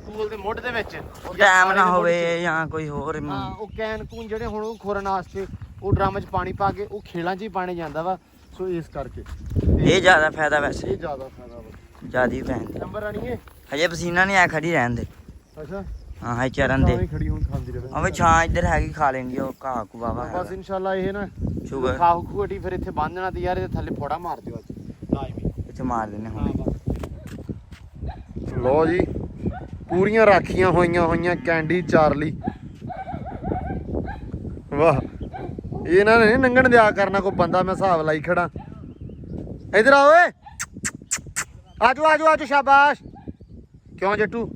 ਪੂਲ ਦੇ ਮੁੱਢ ਦੇ ਵਿੱਚ ਟਾਈਮ ਨਾ ਹੋਵੇ ਜਾਂ ਕੋਈ ਹੋਰ ਹਾਂ ਉਹ ਕੈਨ ਕੂਨ ਜਿਹੜੇ ਹੁਣ ਉਹ ਖੋਰਨ ਵਾਸਤੇ ਉਹ ਡਰਮ 'ਚ ਪਾਣੀ ਪਾ ਕੇ ਉਹ ਖੇਲਾਂ 'ਚ ਹੀ ਪਾਣੀ ਜਾਂਦਾ ਵਾ। ਸੋ ਇਸ ਕਰਕੇ ਇਹ ਜ਼ਿਆਦਾ ਫਾਇਦਾ ਵੈਸੇ ਇਹ ਜ਼ਿਆਦਾ ਫਾਇਦਾ ਵਾ। ਜ਼ਿਆਦੀ ਭੈਣ ਨੰਬਰ ਆਣੀਏ ਹਜੇ ਪਸੀਨਾ ਨਹੀਂ ਆ ਖੜੀ ਰਹਿਣ ਦੇ। ਅੱਛਾ ਹਾਂ ਹੈ ਚਰਨ ਦੇ ਤਾਂ ਖੜੀ ਹੁਣ ਖਾਂਦੀ ਰਹੇ ਅਵੇ ਛਾਂ ਇੱਧਰ ਹੈਗੀ ਖਾ ਲੈਂਦੀ ਉਹ ਘਾਹ ਕੁ ਵਾਵਾ ਬਸ ਇਨਸ਼ਾਅੱਲਾ ਇਹ ਨਾ ਸ਼ੂਗਰ ਖਾਓ ਖੂਟੀ ਫਿਰ ਇੱਥੇ ਬੰਨ ਦੇਣਾ ਤੇ ਯਾਰ ਇਹਦੇ ਥੱਲੇ ਫੋੜਾ ਮਾਰ ਦਿਓ ਅੱਜ ਲਾਜ਼ਮੀ। ਇੱਥੇ ਮਾਰ ਦਿੰਦੇ ਹੁਣ ਲੋ ਜੀ ਪੂਰੀਆਂ ਰਾਖੀਆਂ ਹੋਈਆਂ ਕੈਂਡੀ ਚਾਰਲੀ। ਵਾਹ ਇਹਨਾਂ ਨੇ ਨੰਗਣ ਦਿਆ ਕਰਨਾ ਕੋਈ ਬੰਦਾ। ਮੈਂ ਹਿਸਾਬ ਲਾਈ ਖੜਾ। ਇਧਰ ਆ ਓਏ ਆਜੋ ਸ਼ਾਬਾਸ਼। ਕਿਉਂ ਜੱਟੂ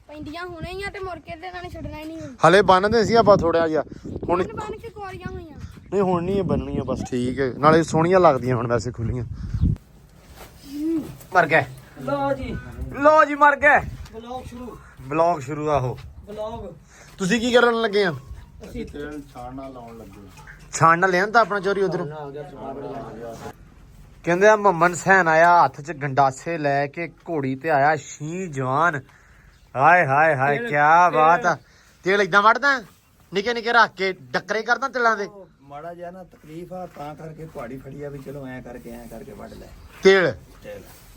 ਪੈਂਦੀਆਂ ਹੋਣੇ ਹੀ ਆ ਤੇ ਮੁੜ ਕੇ ਤੇ ਇਹਨਾਂ ਨੇ ਛੱਡਣਾ ਹੀ ਨਹੀਂ। ਹਲੇ ਬੰਨਦੇ ਸੀ ਆਪਾਂ ਥੋੜਾ ਜਿਹਾ। ਹੁਣ ਬੰਨ ਕੇ ਕੁਆਰੀਆਂ ਹੋਈਆਂ ਨਹੀਂ ਹੁਣ ਨਹੀਂ ਇਹ ਬੰਨਣੀਆਂ ਬਸ ਠੀਕ ਹੈ। ਨਾਲੇ ਸੋਹਣੀਆਂ ਲੱਗਦੀਆਂ ਹੁਣ ਵੈਸੇ ਖੁੱਲੀਆਂ। ਮਰ ਗਏ ਲੋ ਜੀ ਮਰ ਗਏ। ਬਲੌਗ ਸ਼ੁਰੂ ਆਹੋ। ਤੁਸੀਂ ਕੀ ਕਰਨ ਲੱਗੇ ਆ? ਅਸੀਂ ਛਾਣਨਾ ਲਾਉਣ ਲੱਗੇ। ਛਾਣਨਾ ਲਿਆਂ ਤਾਂ ਆਪਣਾ ਚੋਰੀ ਉਧਰੋਂ ਕਹਿੰਦੇ ਆ ਮਮਨ ਸੈਨ ਆਇਆ ਹੱਥ 'ਚ ਗੰਡਾਸੇ ਲੈ ਕੇ ਘੋੜੀ ਤੇ ਆਇਆ ਸ਼ੀ ਜਵਾਨ। ਹਾਏ ਕੀ ਬਾਤ ਆ। ਤੇਲ ਇਦਾਂ ਵੜਦਾ ਨਿੱਕੇ ਰੱਖ ਕੇ ਡੱਕਰੇ ਕਰਦਾ ਤਿਲਾਂ ਦੇ। ਮਾੜਾ ਜਿਹਾ ਨਾ ਤਕਲੀਫ ਆ ਤਾਂ ਕਰਕੇ ਪਹਾੜੀ ਫੜੀ ਆ ਵੀ ਚਲੋ ਐ ਕਰਕੇ ਵੱਢ ਲੈ ਤੇਲ।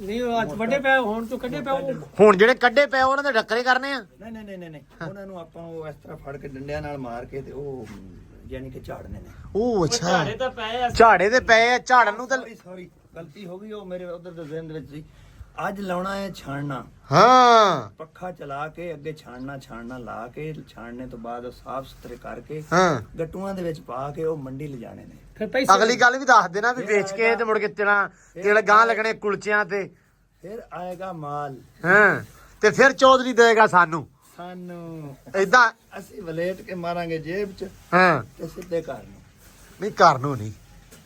ਨਹੀਂ ਅੱਜ ਵੱਡੇ ਪੈ ਹੁਣ ਤੋਂ ਕੱਢੇ ਪੈ ਹੁਣ ਜਿਹੜੇ ਕੱਢੇ ਪਏ ਉਹਨਾਂ ਦੇ ਡੱਕਰੇ ਕਰਨੇ ਆ। ਨਹੀਂ ਉਹਨਾਂ ਨੂੰ ਆਪਾਂ ਉਹ ਇਸ ਤਰ੍ਹਾਂ ਫੜ ਕੇ ਡੰਡਿਆਂ ਨਾਲ ਮਾਰ ਕੇ ਤੇ ਉਹ ਯਾਨੀ ਕਿ ਝਾੜਨੇ ਨੇ। ਉਹ ਅੱਛਾ ਝਾੜੇ ਤੇ ਪਏ ਆ। ਝਾੜਨ ਨੂੰ ਤਾਂ ਸੌਰੀ ਗਲਤੀ ਹੋ ਗਈ। ਉਹ ਮੇਰੇ ਉਧਰ ਦੇ ਜ਼ਿਹਨ ਦੇ ਵਿੱਚ ਸੀ। ਅੱਜ ਲਾਉਣਾ ਹੈ ਛਾਣਨਾ। ਹਾਂ ਪੱਖਾ ਚਲਾ ਕੇ ਅੱਗੇ ਛਾਣਨਾ ਲਾ ਕੇ ਛਾਣਨੇ ਤੋਂ ਬਾਅਦ ਉਹ ਸਾਫ਼ ਸੁਥਰੇ ਕਰਕੇ ਹਾਂ ਗੱਟੂਆਂ ਦੇ ਵਿੱਚ ਪਾ ਕੇ ਉਹ ਮੰਡੀ ਲਿਜਾਣੇ ਨੇ। ਫਿਰ ਪੈਸੇ ਅਗਲੀ ਗੱਲ ਵੀ ਦੱਸ ਦੇਣਾ ਵੀ ਵੇਚ ਕੇ ਤੇ ਮੁੜ ਕੇ ਤੇਲ ਗਾਂ ਲੱਗਣੇ ਕੁਲਚਿਆਂ ਤੇ। ਫਿਰ ਆਏਗਾ ਮਾਲ। ਹਾਂ ਤੇ ਫਿਰ ਚੌਧਰੀ ਦੇਗਾ ਸਾਨੂੰ ਏਦਾਂ ਅਸੀਂ ਵਲੇਟ ਕੇ ਮਾਰਾਂਗੇ ਜੇਬ 'ਚ ਹਾਂ ਤੇ ਸਿੱਧੇ ਘਰ ਨੂੰ। ਨਹੀਂ ਘਰ ਨੂੰ ਨਹੀਂ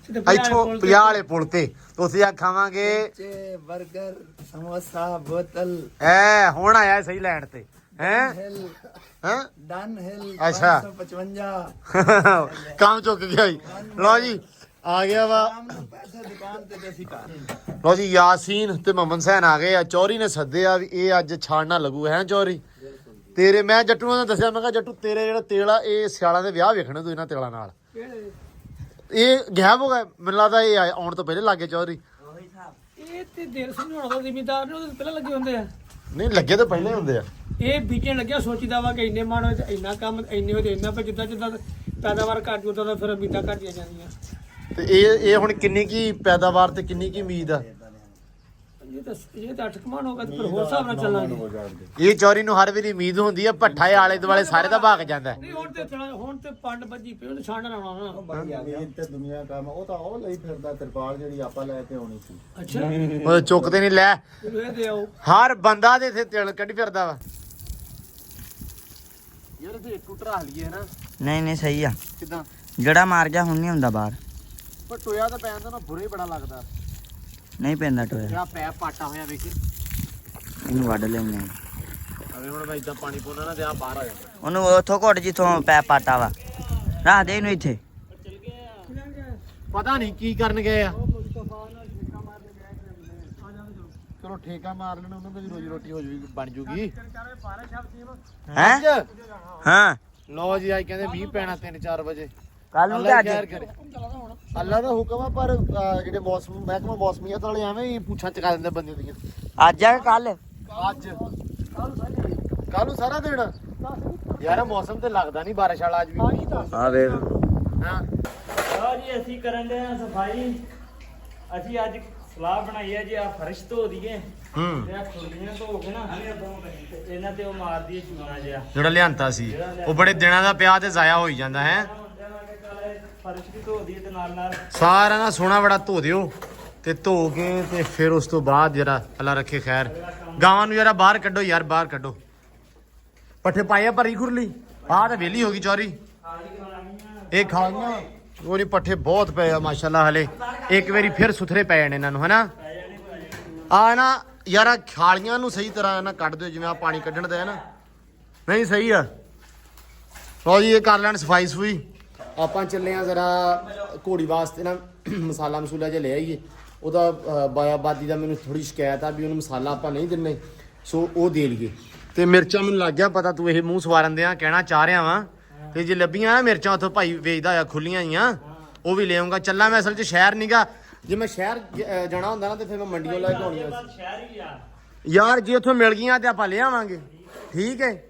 ਇੱਥੋਂ 50 ਵਾਲੇ ਪੁਲ ਤੇ ਉੱਥੇ ਆ ਖਾਵਾਂਗੇ ਤੇ 버ਗਰ ਸਮੋਸਾ ਬੋਤਲ। ਐ ਹੁਣ ਆਇਆ ਸਹੀ ਲੈਣ ਤੇ ਹੈ ਹਾਂ ਡਨ ਹਿਲ ਅੱਛਾ 555 ਕੰਮ ਚੁੱਕ ਗਿਆ ਜੀ। ਲਓ ਜੀ ਆ ਗਿਆ ਵਾ। ਪੈਸੇ ਦੁਕਾਨ ਤੇ ਅਸੀਂ ਘਰ। ਲਓ ਜੀ ਯਾਸੀਨ ਤੇ ਮਮਨ ਸੈਨ ਆ ਗਏ ਆ। ਚੌਰੀ ਨੇ ਸੱਦੇ ਆ ਵੀ ਇਹ ਅੱਜ ਛਾੜਨਾ ਲੱਗੂ ਹੈ ਚੌਰੀ ਤੇਰੇ। ਮੈਂ ਜੱਟੂ ਨੂੰ ਦੱਸਿਆ ਮੈਂ ਕਿਹਾ ਜੱਟੂ ਤੇਰੇ ਜਿਹੜਾ ਤੇਲ ਆ ਇਹ ਸਿਆਲਾਂ ਦੇ ਵਿਆਹ ਵੇਖਣੇ ਤੂੰ ਇਹਨਾਂ ਤੇਲਾਂ ਨਾਲ। ਇਹ ਗਾਇਬ ਹੋ ਗਿਆ ਮੈਨੂੰ ਲੱਗਦਾ। ਇਹ ਆਉਣ ਤੋਂ ਪਹਿਲੇ ਲੱਗੇ ਚੌਧਰੀ। ਇਹ ਤੇ ਦੇਰ ਸਮਝਾਉਣਾ ਜ਼ਿਮੀਦਾਰ ਨੂੰ ਪਹਿਲਾਂ ਲੱਗੇ ਹੁੰਦੇ ਆ। ਨਹੀਂ ਲੱਗੇ ਤਾਂ ਪਹਿਲੇ ਹੁੰਦੇ ਆ। ਇਹ ਬੀਜਣ ਲੱਗਿਆ ਸੋਚੀਦਾ ਵਾ ਕਿ ਇੰਨੇ ਮਾਣ ਹੋਏ ਤੇ ਇੰਨਾ ਕੰਮ ਇੰਨੇ ਹੋਏ ਤੇ ਇੰਨਾ ਪਰ ਜਿੱਦਾਂ ਪੈਦਾਵਾਰ ਘੱਟ ਉਦਾਂ ਦਾ ਫਿਰ ਉਮੀਦਾਂ ਘੱਟੀਆਂ ਜਾਂਦੀਆਂ। ਤੇ ਇਹ ਹੁਣ ਕਿੰਨੀ ਕੀ ਪੈਦਾਵਾਰ ਤੇ ਕਿੰਨੀ ਕੀ ਉਮੀਦ ਆ? ਇਹ ਤਾਂ 8 ਕਮਾਨ ਹੋਗਾ ਤੇ ਫਿਰ ਹੋਰ ਹਿਸਾਬ ਨਾਲ ਚੱਲਾਂਗੇ। ਇਹ ਚੌਰੀ ਨੂੰ ਹਰ ਵਾਰੀ ਉਮੀਦ ਹੁੰਦੀ ਆ ਭੱਠਾ ਇਹ ਆਲੇ ਦੁਆਲੇ ਸਾਰੇ ਦਾ ਭਾਗ ਜਾਂਦਾ। ਨਹੀਂ ਹੁਣ ਤੇ ਪੰਡ ਵੱਜੀ ਪਈ ਉਹਨੂੰ ਛਾਣਨਾ ਲਾਉਣਾ ਨਾ। ਤੇ ਦੁਨੀਆ ਕੰਮ ਉਹ ਤਾਂ ਉਹ ਲਈ ਫਿਰਦਾ ਤਰਪਾਲ ਜਿਹੜੀ ਆਪਾਂ ਲੈ ਕੇ ਆਉਣੀ ਸੀ। ਅੱਛਾ ਉਹ ਚੁੱਕਦੇ ਨਹੀਂ ਲੈ। ਇਹ ਦੇ ਆਓ ਹਰ ਬੰਦਾ ਦੇ ਇੱਥੇ ਤੇਲ ਕੱਢੀ ਫਿਰਦਾ ਵਾ। ਯਾਰ ਅਸੀਂ ਇੱਕ ਟਰਾ ਲਈਏ ਨਾ ਨਹੀਂ ਨਹੀਂ ਸਹੀ ਆ ਕਿਦਾਂ ਜਿਹੜਾ ਮਾਰ ਗਿਆ ਹੁਣ ਨਹੀਂ ਹੁੰਦਾ ਬਾਹਰ ਪਰ ਟੋਇਆ ਤਾਂ ਪੈਣ ਦਾ ਨਾ ਬੁਰੇ ਬੜਾ ਲੱਗਦਾ ਨਹੀਂ ਪੈਂਦਾ ਟੋਇਆ ਜਿਹੜਾ ਪੈ ਪਾਟਾ ਹੋਇਆ ਵੇਖੀ ਇਹਨੂੰ ਵੱਢ ਲੈਂਦੇ ਆ ਅਵੇ ਹੁਣ ਮੈਂ ਇਦਾਂ ਪਾਣੀ ਪਾਉਣਾ ਨਾ ਤੇ ਆ ਬਾਹਰ ਆ ਜਾਂਦਾ ਉਹਨੂੰ ਉੱਥੋਂ ਘੁੱਟ ਜਿੱਥੋਂ ਪੈ ਪਾਟਾ ਵਾ ਰੱਖ ਦੇ ਇਹਨੂੰ ਇੱਥੇ ਪਤਾ ਨਹੀਂ ਕੀ ਕਰਨ ਗਏ ਆ ਚਲੋ ਠੇਕਾ ਮਾਰ ਲੈਣਾ ਉਹਨਾਂ ਦੀ ਰੋਜੀ ਰੋਟੀ ਹੋ ਜੂਗੀ ਬਣ ਜੂਗੀ ਹੈ ਹਾਂ ਲੋ ਜੀ ਅੱਜ ਕਹਿੰਦੇ 20 ਪੈਣਾ 3-4 ਵਜੇ ਕੱਲ ਨੂੰ ਤੇ ਅੱਜ ਅੱਲਾ ਦਾ ਹੁਕਮ ਆ ਪਰ ਜਿਹੜੇ ਮੌਸਮ ਮਹਿਕਮਾ ਮੌਸਮੀਅਤ ਵਾਲੇ ਐਵੇਂ ਹੀ ਪੁੱਛਾਂ ਚਕਾ ਦਿੰਦੇ ਬੰਦੇ ਦੀਆਂ ਅੱਜ ਆ ਕੱਲ ਅੱਜ ਕੱਲ ਨੂੰ ਸਾਰਾ ਦਿਨ ਯਾਰ ਮੌਸਮ ਤੇ ਲੱਗਦਾ ਨਹੀਂ ਬਾਰਿਸ਼ ਵਾਲਾ ਅੱਜ ਵੀ ਆ ਵੇਖ ਹਾਂ ਆ ਜੀ ਅਸੀਂ ਕਰਨ ਦੇ ਆ ਸਫਾਈ ਅਸੀਂ ਅੱਜ ਸਲਾਹ ਬਣਾਈ ਹੈ ਜੀ ਆ ਫਰਸ਼ ਧੋ ਦਈਏ ਹੂੰ ਤੇ ਆ ਖੁਰਲੀਆਂ ਧੋ ਕੇ ਨਾ ਤੇ ਇਹਨਾਂ ਤੇ ਉਹ ਮਾਰ ਦਈਏ ਚੂਨਾ ਜਿਹਾ ਜਿਹੜਾ ਲਿਆਂਤਾ ਸੀ ਉਹ ਬੜੇ ਦਿਨਾਂ ਦਾ ਪਿਆ ਤੇ ਜ਼ਾਇਆ ਹੋਈ ਜਾਂਦਾ ਹੈ ਫਰਸ਼ ਵੀ ਧੋ ਦਈਏ ਤੇ ਨਾਲ ਨਾਲ ਸਾਰਾ ਨਾ ਸੋਹਣਾ ਬੜਾ ਧੋ ਦਿਓ ਤੇ ਧੋ ਕੇ ਤੇ ਫਿਰ ਉਸ ਤੋਂ ਬਾਅਦ ਜਰਾ ਅੱਲਾ ਰੱਖੇ ਖੈਰ ਗਾਵਾਂ ਨੂੰ ਜਰਾ ਬਾਹਰ ਕੱਢੋ ਯਾਰ ਬਾਹਰ ਕੱਢੋ ਪੱਠੇ ਪਾਇਆ ਭਰੀ ਖੁਰਲੀ ਆਹ ਤਾਂ ਵਿਹਲੀ ਹੋ ਗਈ ਚੌਰੀ ਇਹ ਖਾਲੀਆਂ ਉਹ ਨਹੀਂ ਪੱਠੇ ਬਹੁਤ ਪਏ ਆ ਮਾਸ਼ਾਅੱਲਾ ਹਲੇ ਇੱਕ ਵਾਰੀ ਫਿਰ ਸੁਥਰੇ ਪੈ ਜਾਣੇ ਇਹਨਾਂ ਨੂੰ ਹਨਾ ਆ ਨਾ ਯਾਰ ਖਾਲੀਆਂ ਨੂੰ ਸਹੀ ਤਰ੍ਹਾਂ ਨਾ ਕੱਢ ਦਿਓ ਜਿਵੇਂ ਆ ਪਾਣੀ ਕੱਢਣ ਦਾ ਹੈ ਨਾ ਨਹੀਂ ਸਹੀ ਆ ਲਓ ਜੀ ਇਹ ਕਰ ਲੈਣ ਸਫਾਈ ਸਫੂਈ ਆਪਾਂ ਚੱਲੇ ਆ ਜ਼ਰਾ ਘੋੜੀ ਵਾਸਤੇ ਨਾ ਮਸਾਲਾ ਮਸੂਲਾ ਜਿਹਾ ਲੈ ਆਈਏ ਉਹਦਾ ਬਾਇਆਬਾਦੀ ਦਾ ਮੈਨੂੰ ਥੋੜੀ ਸ਼ਿਕਾਇਤ ਆ ਵੀ ਉਹਨੂੰ ਮਸਾਲਾ ਆਪਾਂ ਨਹੀਂ ਦਿੰਨੇ ਸੋ ਉਹ ਦੇ ਲਈਏ ਤੇ ਮਿਰਚਾਂ ਮੈਨੂੰ ਲੱਗ ਗਿਆ ਪਤਾ ਤੂੰ ਇਹ ਮੂੰਹ ਸਵਾਰਨ ਦਿਆਂ ਕਹਿਣਾ ਚਾਹ ਰਿਹਾ ਵਾਂ ਤੇ ਜੇ ਲੱਭੀਆਂ ਮਿਰਚਾਂ ਉੱਥੋਂ ਭਾਈ ਵੇਚਦਾ ਆ ਖੁੱਲੀਆਂ ਆਈਆਂ ਉਹ ਵੀ ਲੈ ਆਉਂਗਾ ਚੱਲਾਂ ਮੈਂ ਅਸਲ 'ਚ ਸ਼ਹਿਰ ਨੀਗਾ ਜੇ ਮੈਂ ਸ਼ਹਿਰ ਜਾਣਾ ਹੁੰਦਾ ਨਾ ਤੇ ਫਿਰ ਮੈਂ ਮੰਡੀੋਂ ਲੈ ਕੇ ਆਉਣੀਆਂ ਸ਼ਹਿਰ ਹੀ ਆ ਯਾਰ ਜੇ ਉੱਥੋਂ ਮਿਲ ਗਈਆਂ ਤੇ ਆਪਾਂ ਲੈ ਆਵਾਂਗੇ ਠੀਕ ਹੈ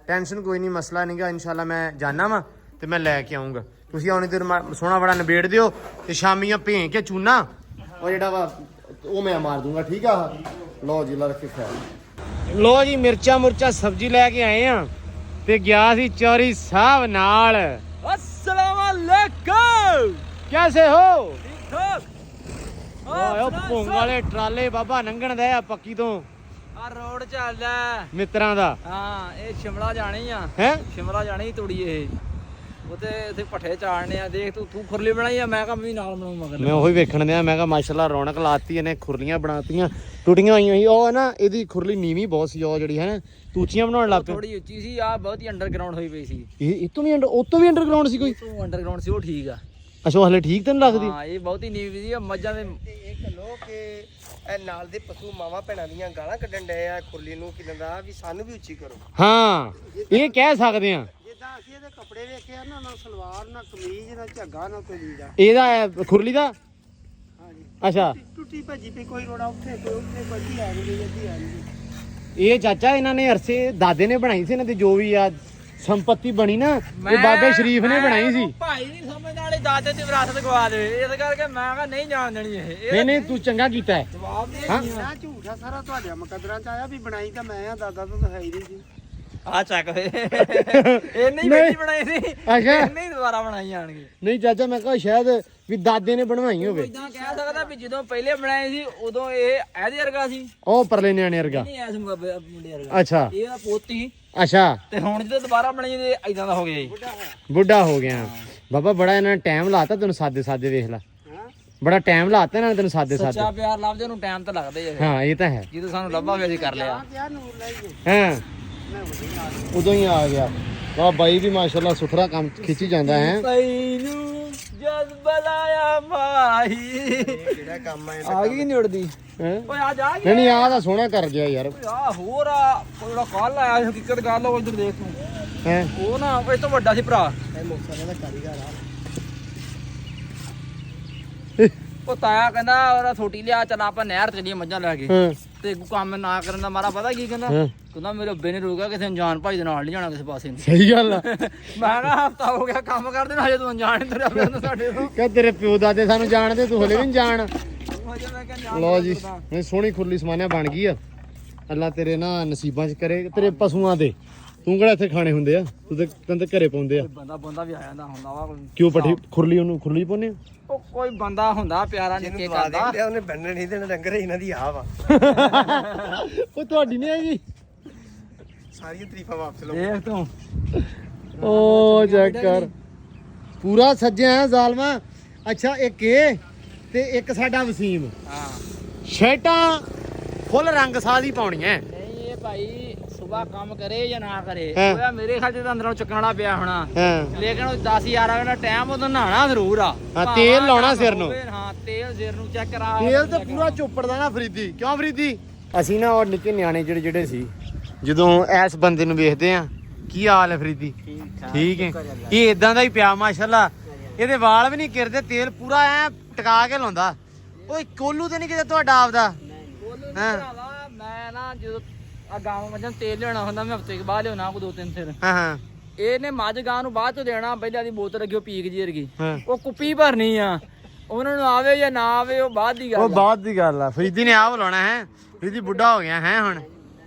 ਟੈਨਸ਼ਨ ਕੋਈ ਨਹੀਂ ਮਸਲਾ ਨਹੀਂਗਾ ਇਨਸ਼ਾਅੱਲਾ ਮੈਂ ਜਾਣਾ ਵਾਂ ਤੇ ਮੈਂ ਲੈ ਕੇ ਆਉਂਗਾ ਤੁਸੀਂ ਆਉਣੀ ਦੇਰ ਸੋਹਣਾ ਬੜਾ ਨਿਬੇੜ ਦਿਓ ਤੇ ਸ਼ਾਮੀਆਂ ਭੇਂ ਕੇ ਚੂਨਾ ਉਹ ਜਿਹੜਾ ਵਾ ਉਹ ਮੈਂ ਮਾਰ ਦੂੰਗਾ ਠੀਕ ਆ ਲਓ ਜੀ ਲਾ ਰੱਖੇ ਖਿਆਲ ਲਓ ਜੀ ਮਿਰਚਾਂ ਮੁਰਚਾਂ ਸਬਜ਼ੀ ਲੈ ਕੇ ਆਏ ਆ ਤੇ ਗਿਆ ਸੀ ਚੌਰੀ ਸਾਹਿਬ ਨਾਲ अस्सलामुअलैकुम ਕੈਸੇ ਹੋ ठीक ठाक ਓਏ ਭੁੰਗ ਵਾਲੇ ਟਰਾਲੇ ਬਾਬਾ ਲੰਘਣ ਦੇ ਆ ਪੱਕੀ ਤੋਂ ਆ ਰੋਡ ਚੱਲਦਾ ਮਿੱਤਰਾਂ ਦਾ ਹਾਂ ਇਹ ਸ਼ਿਮਲਾ ਜਾਣੀ ਆ ਹੈ ਸ਼ਿਮਲਾ ਜਾਣੀ ਤੂੜੀ ਇਹ ਉਤੇ ਇਥੇ ਪੱਠੇ ਚਾੜਨੇ ਆ ਦੇਖ ਤੂੰ ਖੁਰਲੀ ਬਣਾਈ ਆ ਮੈਂ ਕਿਹਾ ਵੀ ਨਾਲ ਬਣਾਉ ਮਗਰ ਮੈਂ ਉਹੀ ਵੇਖਣ ਦਿਆ ਮੈਂ ਕਿਹਾ ਮਾਸ਼ਾਅੱਲਾ ਰੌਣਕ ਲਾਤੀ ਇਹਨੇ ਖੁਰਲੀਆਂ ਬਣਾਤੀਆਂ ਟੁੱਟੀਆਂ ਹੋਈਆਂ ਸੀ ਉਹ ਨਾ ਇਹਦੀ ਖੁਰਲੀ ਨੀਵੀਂ ਬਹੁਤ ਸੀ ਉਹ ਜਿਹੜੀ ਹੈ ਨਾ ਤੂਚੀਆਂ ਬਣਾਉਣ ਲੱਗ ਪਏ ਥੋੜੀ ਉੱਚੀ ਸੀ ਆ ਬਹੁਤ ਹੀ ਅੰਡਰਗਰਾਉਂਡ ਹੋਈ ਪਈ ਸੀ ਇਹ ਤੋਂ ਵੀ ਉਹ ਤੋਂ ਵੀ ਅੰਡਰਗਰਾਉਂਡ ਸੀ ਕੋਈ ਤੂੰ ਅੰਡਰਗਰਾਉਂਡ ਸੀ ਉਹ ਠੀਕ ਆ ਅੱਛਾ ਹਲੇ ਠੀਕ ਤਾਂ ਨਹੀਂ ਲੱਗਦੀ ਹਾਂ ਇਹ ਬਹੁਤ ਹੀ ਨੀਵੀਂ ਸੀ ਮੱਝਾਂ ਦੇ ਇੱਕ ਲੋਕ ਇਹ ਨਾਲ ਦੇ ਪਸ਼ੂ ਮਾਵਾਂ ਭੈਣਾਂ ਦੀਆਂ ਗਾਲਾਂ ਕੱਢਣ ਡਏ ਆ ਖੁਰਲੀ ਨੂੰ ਕੀ ਲੰਦਾ ਵੀ ਸਾਨੂੰ ਵੀ ਉੱਚੀ ਕਰੋ ਹਾਂ ਇਹ ਕਹਿ ਸਕਦੇ ਆ ਜਿੱਦਾਂ ਅਸੀਂ ਇਹਦੇ ਕੱਪੜੇ ਵੇਖਿਆ ਨਾ ਸਲਵਾਰ ਨਾ ਕਮੀਜ਼ ਨਾ ਝੱਗਾ ਨਾ ਕੋਈ ਲੀੜਾ ਇਹਦਾ ਖੁਰਲੀ ਦਾ ਅੱਛਾ ਟੁੱਟੀ ਭੱਜੀ ਪਈ ਕੋਈ ਰੋੜਾ ਉੱਥੇ ਕੋਈ ਆ ਗਈ ਜੱਦੀ ਆ ਗਈ ਇਹ ਚਾਚਾ ਇਹਨਾਂ ਨੇ ਅਰਸੇ ਦਾਦੇ ਨੇ ਬਣਾਈ ਸੀ ਇਹਨਾਂ ਦੀ ਜੋ ਵੀ ਆ ਸੰਪਤੀ ਬਣੀ ਨਾ ਇਹ ਬਾਬੇ ਸ਼ਰੀਫ ਨੇ ਬਣਾਈ ਸੀ ਭਾਈ ਨਹੀਂ ਸਮਝਣ ਵਾਲੇ ਦਾਦੇ ਦੀ ਵਿਰਾਸਤ ਗਵਾ ਦੇ ਇਸ ਕਰਕੇ ਮੈਂ ਕਿਹਾ ਨਹੀਂ ਜਾਣ ਦੇਣੀ ਇਹ ਨਹੀਂ ਨਹੀਂ ਤੂੰ ਚੰਗਾ ਕੀਤਾ ਹੈ ਜਵਾਬ ਦੇ ਹਾਂ ਨਾ ਝੂਠਾ ਸਾਰਾ ਤੁਹਾਡੇ ਮੁਕੱਦਰਾਂ ਚ ਆਇਆ ਵੀ ਬਣਾਈ ਤਾਂ ਮੈਂ ਆ ਦਾਦਾ ਤਾਂ ਹੈ ਹੀ ਨਹੀਂ ਸੀ ਆ ਚੱਕ ਵੇ ਇਹ ਨਹੀਂ ਬੇਟੀ ਬਣਾਈ ਸੀ ਅੱਛਾ ਨਹੀਂ ਦੁਬਾਰਾ ਬਣਾਈ ਜਾਣਗੇ ਨਹੀਂ ਚਾਚਾ ਮੈਂ ਕਿਹਾ ਸ਼ਾਇਦ ਵੀ ਦਾਦੇ ਨੇ ਬਣਵਾਈ ਹੋਵੇ ਇਦਾਂ ਕਹਿ ਸਕਦਾ ਵੀ ਜਦੋਂ ਪਹਿਲੇ ਬਣਾਏ ਸੀ ਉਦੋਂ ਇਹ ਇਹਦੇ ਵਰਗਾ ਸੀ ਉਹ ਪਰਲੇ ਨਿਆਣੇ ਵਰਗਾ ਨਹੀਂ ਐਸ ਮੁੰਡੇ ਵਰਗਾ ਅੱਛਾ ਇਹ ਪੋਤੀ ਅੱਛਾ ਤੇ ਹੁਣ ਜਦੋਂ ਦੁਬਾਰਾ ਬਣੀ ਤੇ ਇਦਾਂ ਦਾ ਹੋ ਗਿਆ ਜੀ ਬੁੱਢਾ ਹੋ ਗਿਆ ਬਾਬਾ ਬੜਾ ਇਹਨਾਂ ਨੇ ਟਾਈਮ ਲਾਤਾ ਤੈਨੂੰ ਸਾਦੇ ਸਾਦੇ ਵੇਖ ਲੈ ਬੜਾ ਟਾਈਮ ਲਾਤਾ ਇਹਨਾਂ ਨੇ ਤੈਨੂੰ ਸਾਦੇ ਸਾਦੇ ਸੱਚਾ ਪਿਆਰ ਲੱਭਦੇ ਨੂੰ ਟਾਈਮ ਤਾਂ ਲੱਗਦਾ ਹੀ ਹੈ ਹਾਂ ਇਹ ਤਾਂ ਹੈ ਜਦੋਂ ਸਾਨੂੰ ਲੱਭਾ ਵੀ ਅਸੀਂ ਕਰ ਲਿਆ ਹਾਂ ਉਦੋਂ ਹੀ ਆ ਗਿਆ ਵਾਹ ਬਾਈ ਵੀ ਮਾਸ਼ਾਅੱਲਾ ਸੁਥਰਾ ਕੰਮ ਖਿੱਚੀ ਜਾਂਦਾ ਹੈ ਤੈਨੂੰ ਜਦ ਬੁਲਾਇਆ ਮਾਹੀ ਜਿਹੜਾ ਕੰਮ ਆ ਆ ਗਈ ਨਹੀਂ ਉੜਦੀ ਹੈਂ? ਓਏ ਆ ਜਾ ਨਹੀਂ ਨਹੀਂ ਆਹ ਤਾਂ ਸੋਹਣਾ ਕਰ ਗਿਆ ਯਾਰ ਆ ਹੋਰ ਆ ਕੋਈ ਜਿਹੜਾ ਕੱਲ ਆਇਆ ਸੀ ਹਕੀਕਤ ਗੱਲ ਉਹ ਇੱਧਰ ਦੇਖ ਤੂੰ ਹੈ ਉਹ ਨਾ ਇਹ ਤੋਂ ਵੱਡਾ ਸੀ ਭਰਾ ਉਹ ਤਾਇਆ ਕਹਿੰਦਾ ਉਹਦਾ ਛੋਟੀ ਲਿਆ ਚੱਲ ਆਪਾਂ ਨਹਿਰ ਚੱਲੀਏ ਮੱਝਾਂ ਲੈ ਕੇ ਹਾਂ ਤੇ ਕੰਮ ਨਾ ਕਰਨ ਦਾ ਮਾਰਾ ਪਤਾ ਕੀ ਕਹਿੰਦਾ ਹਾਂ। ਕਹਿੰਦਾ ਮੇਰੇ ਅੱਬੇ ਨੇ ਰੋਕਿਆ ਕਿਸੇ ਅਣਜਾਣ ਭਾਈ ਦੇ ਨਾਲ ਨਹੀਂ ਜਾਣਾ ਕਿਸੇ ਪਾਸੇ ਨੂੰ ਸਹੀ ਗੱਲ ਆ ਮੈਂ ਕਿਹਾ ਹਫਤਾ ਹੋ ਗਿਆ ਕੰਮ ਕਰਦੇ ਨੂੰ ਹਜੇ ਤੂੰ ਅਣਜਾਣ ਨਹੀਂ ਤੁਰਿਆ ਫਿਰਦਾ ਸਾਡੇ ਤੋਂ ਕਹ ਤੇਰੇ ਪਿਓ ਦਾਦੇ ਸਾਨੂੰ ਜਾਣਦੇ ਤੂੰ ਹਲੇ ਵੀ ਨਹੀਂ ਜਾਣ ਹਜੇ ਮੈਂ ਕਿਹਾ ਅਣਜਾਣ ਲਓ ਜੀ ਤੁਰਦਾ। ਨਹੀਂ ਸੋਹਣੀ ਖੁਰਲੀ ਸਮਾਨਿਆ ਬਣ ਗਈ ਆ ਅੱਲਾ ਤੇਰੇ ਨਾ ਨਸੀਬਾਂ 'ਚ ਕਰੇ ਤੇਰੇ ਪਸ਼ੂਆਂ ਦੇ ਤੂੰ ਕਿਹੜਾ ਇੱਥੇ ਖਾਣੇ ਹੁੰਦੇ ਆ ਤੂੰ ਤੇ ਤੈਨੂੰ ਤਾਂ ਘਰੇ ਪਾਉਂਦੇ ਆ ਬੰਦਾ ਵੀ ਆ ਜਾਂਦਾ ਹੁੰਦਾ ਵਾ ਕੋਈ ਕਿਉਂ ਪੱਠੀ ਖੁਰਲੀ ਉਹਨੂੰ ਖੁਰਲੀ ਪਾਉਂਦੇ ਆ ਉਹ ਕੋਈ ਬੰਦਾ ਹੁੰਦਾ ਪਿਆਰਾ ਨਿੱਕੇ ਜਿਹਨੂੰ ਦਵਾ ਕਰਦਾ ਦੇ ਉਹਨੇ ਬੰਨਣ ਨਹੀਂ ਦੇਣਾ ਡੰਗਰ ਇਹਨਾਂ ਦੀ ਆ ਵਾ ਉਹ ਤੁਹਾਡੀ ਨਹੀਂ ਹੈਗੀ ਸਾਰੀਆਂ ਤਾਰੀਫਾਂ ਵਾਪਸ ਲਓ ਦੇਖ ਤੂੰ ਓ ਚੈੱਕ ਕਰ ਪੂਰਾ ਸੱਜਿਆ ਹੈ ਜ਼ਾਲਮਾ। ਅੱਛਾ ਇੱਕ ਇਹ ਤੇ ਇੱਕ ਸਾਡਾ ਵਸੀਮ ਹਾਂ ਸ਼ਰਟਾਂ ਫੁੱਲ ਰੰਗ ਸਾਲ ਹੀ ਪਾਉਣੀਆਂ। ਨਹੀਂ ਇਹ ਭਾਈ ਸੁਬਾ ਕੰਮ ਕਰੇ ਜਾਂ ਨਾ ਕਰੇ ਹਾਂ। ਉਹ ਮੇਰੇ ਖਾਤੇ ਤਾਂ ਅੰਦਰੋਂ ਚੱਕਣ ਵਾਲਾ ਪਿਆ ਹੋਣਾ ਹਾਂ ਲੇਕਿਨ ਉਹ 10-11 ਦਾ ਟਾਈਮ ਉਦੋਂ ਨਹਾਣਾ ਜ਼ਰੂਰ ਆ ਹਾਂ, ਤੇਲ ਲਾਉਣਾ ਸਿਰ ਨੂੰ। ਹਾਂ ਤੇਲ ਸਿਰ ਨੂੰ ਚੈੱਕ ਕਰਾ ਤੇਲ ਤਾਂ ਪੂਰਾ ਚੋਪੜਦਾ ਨਾ ਫਰੀਦੀ। ਕਿਉਂ ਫਰੀਦੀ? ਅਸੀਂ ਨਾ ਉਹ ਨਿੱਕੇ ਨਿਆਣੇ ਜਿਹੜੇ ਸੀ ਜਦੋਂ ਇਸ ਬੰਦੇ ਨੂੰ ਵੇਖਦੇ ਆ ਕੀ ਹਾਲ ਹੈ ਫਰੀਦੀ? ਠੀਕ ਹੈ। ਇਹ ਇਦਾਂ ਦਾ ਹੀ ਪਿਆ ਮਾਸ਼ਾਅੱਲਾ। ਇਹਦੇ ਵਾਲ ਵੀ ਨਹੀਂ ਗਿਰਦੇ, ਤੇਲ ਪੂਰਾ ਐ ਟਿਕਾ ਕੇ ਲਾਉਂਦਾ। ਓਏ ਕੋਲੂ ਤੇ ਨਹੀਂ ਕਿਤੇ ਤੁਹਾਡਾ ਆਪਦਾ? ਹਾਂ ਮੈਂ ਨਾ ਜਦੋਂ ਆ ਗਾਵਾਂ ਮੱਝਾਂ ਤੇਲ ਲਿਆਉਣਾ ਹੁੰਦਾ ਮੈਂ ਹਫਤੇ ਬਾਅਦ ਲਿਆਉਣਾ ਕੋ 2-3 ਦਿਨ ਹਾਂ ਹਾਂ ਇਹਨੇ ਮੱਝ ਗਾਂ ਨੂੰ ਬਾਅਦ ਚ ਦੇਣਾ ਪਹਿਲਾਂ ਦੀ ਬੋਤਲ ਰੱਖਿਓ ਪੀਕ ਜੀ ਵਰਗੀ ਹਾਂ। ਉਹ ਕੁੱਪੀ ਭਰਨੀ ਆ ਉਹਨਾਂ ਨੂੰ ਆਵੇ ਜਾਂ ਨਾ ਆਵੇ ਉਹ ਬਾਅਦ ਦੀ ਗੱਲ ਉਹ ਬਾਅਦ ਦੀ ਗੱਲ ਆ। ਫਰੀਦੀ ਨੇ ਆਹ ਬੁਲਾਉਣਾ ਹੈ। ਫਰੀਦੀ ਬੁੱਢਾ ਹੋ ਗਿਆ ਹੈ ਹੁਣ।